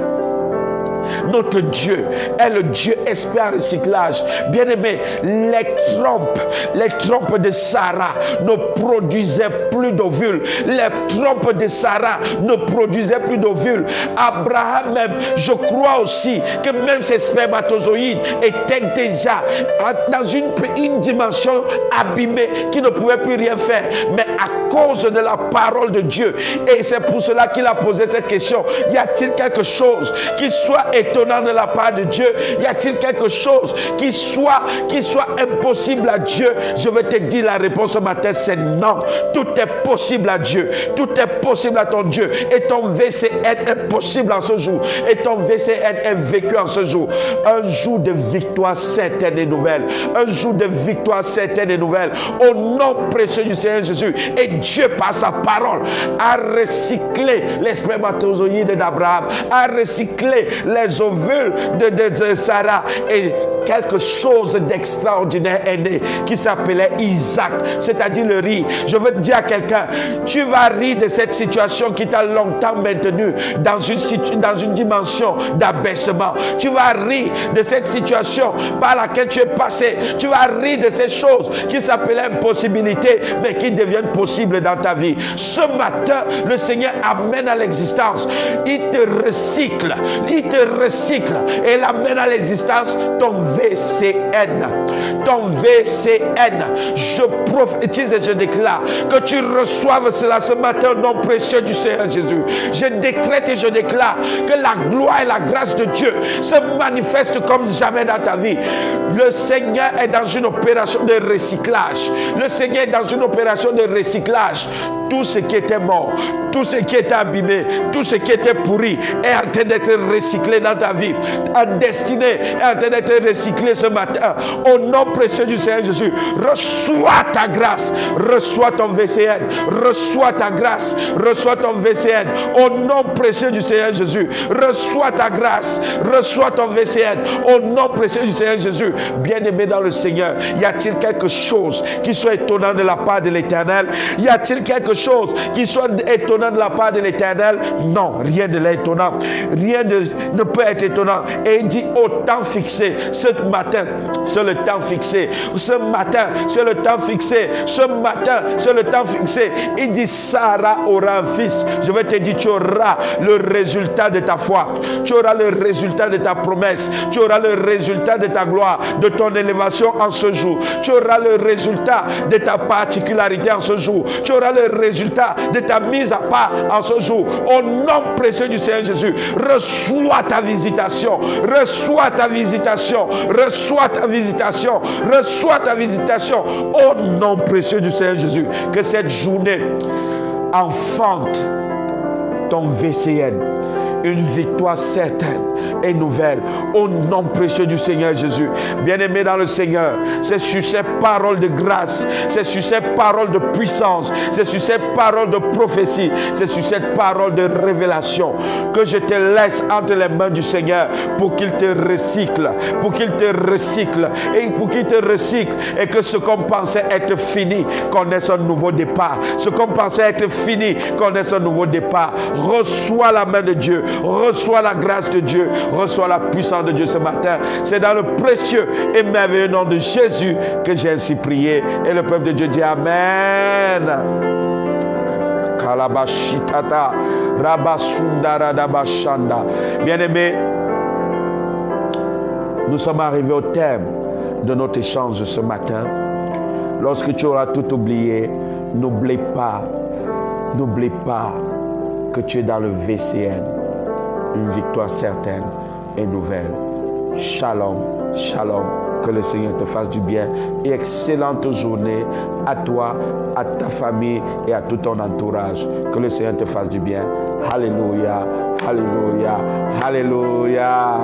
Notre Dieu est le Dieu expert en recyclage. Bien-aimé, les trompes de Sarah ne produisaient plus d'ovules. Les trompes de Sarah ne produisaient plus d'ovules. Abraham même, je crois aussi que même ses spermatozoïdes étaient déjà dans une dimension abîmée qui ne pouvait plus rien faire. Mais à cause de la parole de Dieu, et c'est pour cela qu'il a posé cette question, y a-t-il quelque chose qui soit étonnant de la part de Dieu? Y a-t-il quelque chose qui soit impossible à Dieu? Je vais te dire la réponse ce matin, c'est non. Tout est possible à Dieu. Tout est possible à ton Dieu. Et ton VCN est possible en ce jour. Et ton VCN est vécu en ce jour. Un jour de victoire certaine et nouvelle. Un jour de victoire certaine et nouvelle. Au nom précieux du Seigneur Jésus. Et Dieu, par sa parole, a recyclé les spermatozoïdes d'Abraham, a recyclé les ovules de Sarah, et quelque chose d'extraordinaire est né qui s'appelait Isaac, c'est-à-dire le riz. Je veux te dire à quelqu'un, tu vas rire de cette situation qui t'a longtemps maintenu dans une dimension d'abaissement. Tu vas rire de cette situation par laquelle tu es passé. Tu vas rire de ces choses qui s'appelaient impossibilités, mais qui deviennent possibles dans ta vie. Ce matin, le Seigneur amène à l'existence. Il te recycle. Il te recycle et il amène à l'existence ton VCN. Ton VCN. Je prophétise et je déclare que tu reçoives cela ce matin au nom précieux du Seigneur Jésus. Je décrète et je déclare que la gloire et la grâce de Dieu se manifestent comme jamais dans ta vie. Le Seigneur est dans une opération de recyclage. Le Seigneur est dans une opération de recyclage. Tout ce qui était mort, tout ce qui était abîmé, tout ce qui était pourri est en train d'être recyclé dans ta vie. Ta destinée est en train d'être recyclée ce matin. Au nom précieux du Seigneur Jésus, reçois ta grâce, reçois ton VCN, reçois ta grâce, reçois ton VCN. Au nom précieux du Seigneur Jésus, reçois ta grâce, reçois ton VCN. Au nom précieux du Seigneur Jésus, bien-aimé dans le Seigneur, y a-t-il quelque chose qui soit étonnant de la part de l'Éternel? Y a-t-il quelque chose qui soit étonnant de la part de l'Éternel? Non, rien de l'étonnant. Rien ne peut être étonnant. Et il dit au temps fixé. Ce matin, c'est le temps fixé. Ce matin, c'est le temps fixé. Ce matin, c'est le temps fixé. Il dit Sarah aura un fils. Je vais te dire, tu auras le résultat de ta foi. Tu auras le résultat de ta promesse. Tu auras le résultat de ta gloire, de ton élévation en ce jour. Tu auras le résultat de ta particularité en ce jour. Tu auras le résultat de ta mise à part en ce jour. Au nom précieux du Seigneur Jésus, reçois ta visitation. Reçois ta visitation. Reçois ta visitation. Reçois ta visitation. Au nom précieux du Seigneur Jésus, que cette journée enfante ton VCN. Une victoire certaine et nouvelle au nom précieux du Seigneur Jésus. Bien-aimé dans le Seigneur, c'est sur ces paroles de grâce, c'est sur ces paroles de puissance, c'est sur ces paroles de prophétie, c'est sur cette parole de révélation que je te laisse entre les mains du Seigneur pour qu'il te recycle, pour qu'il te recycle et pour qu'il te recycle et que ce qu'on pensait être fini connaisse un nouveau départ. Ce qu'on pensait être fini connaisse un nouveau départ. Reçois la main de Dieu. Reçois la grâce de Dieu, reçois la puissance de Dieu ce matin. C'est dans le précieux et merveilleux nom de Jésus que j'ai ainsi prié. Et le peuple de Dieu dit Amen. Kalabashitata, Rabasundara Dabashanda. Bien-aimés, nous sommes arrivés au terme de notre échange ce matin. Lorsque tu auras tout oublié, n'oublie pas que tu es dans le VCN. Une victoire certaine et nouvelle. Shalom, shalom. Que le Seigneur te fasse du bien. Et excellente journée à toi, à ta famille et à tout ton entourage. Que le Seigneur te fasse du bien. Alléluia, alléluia, alléluia.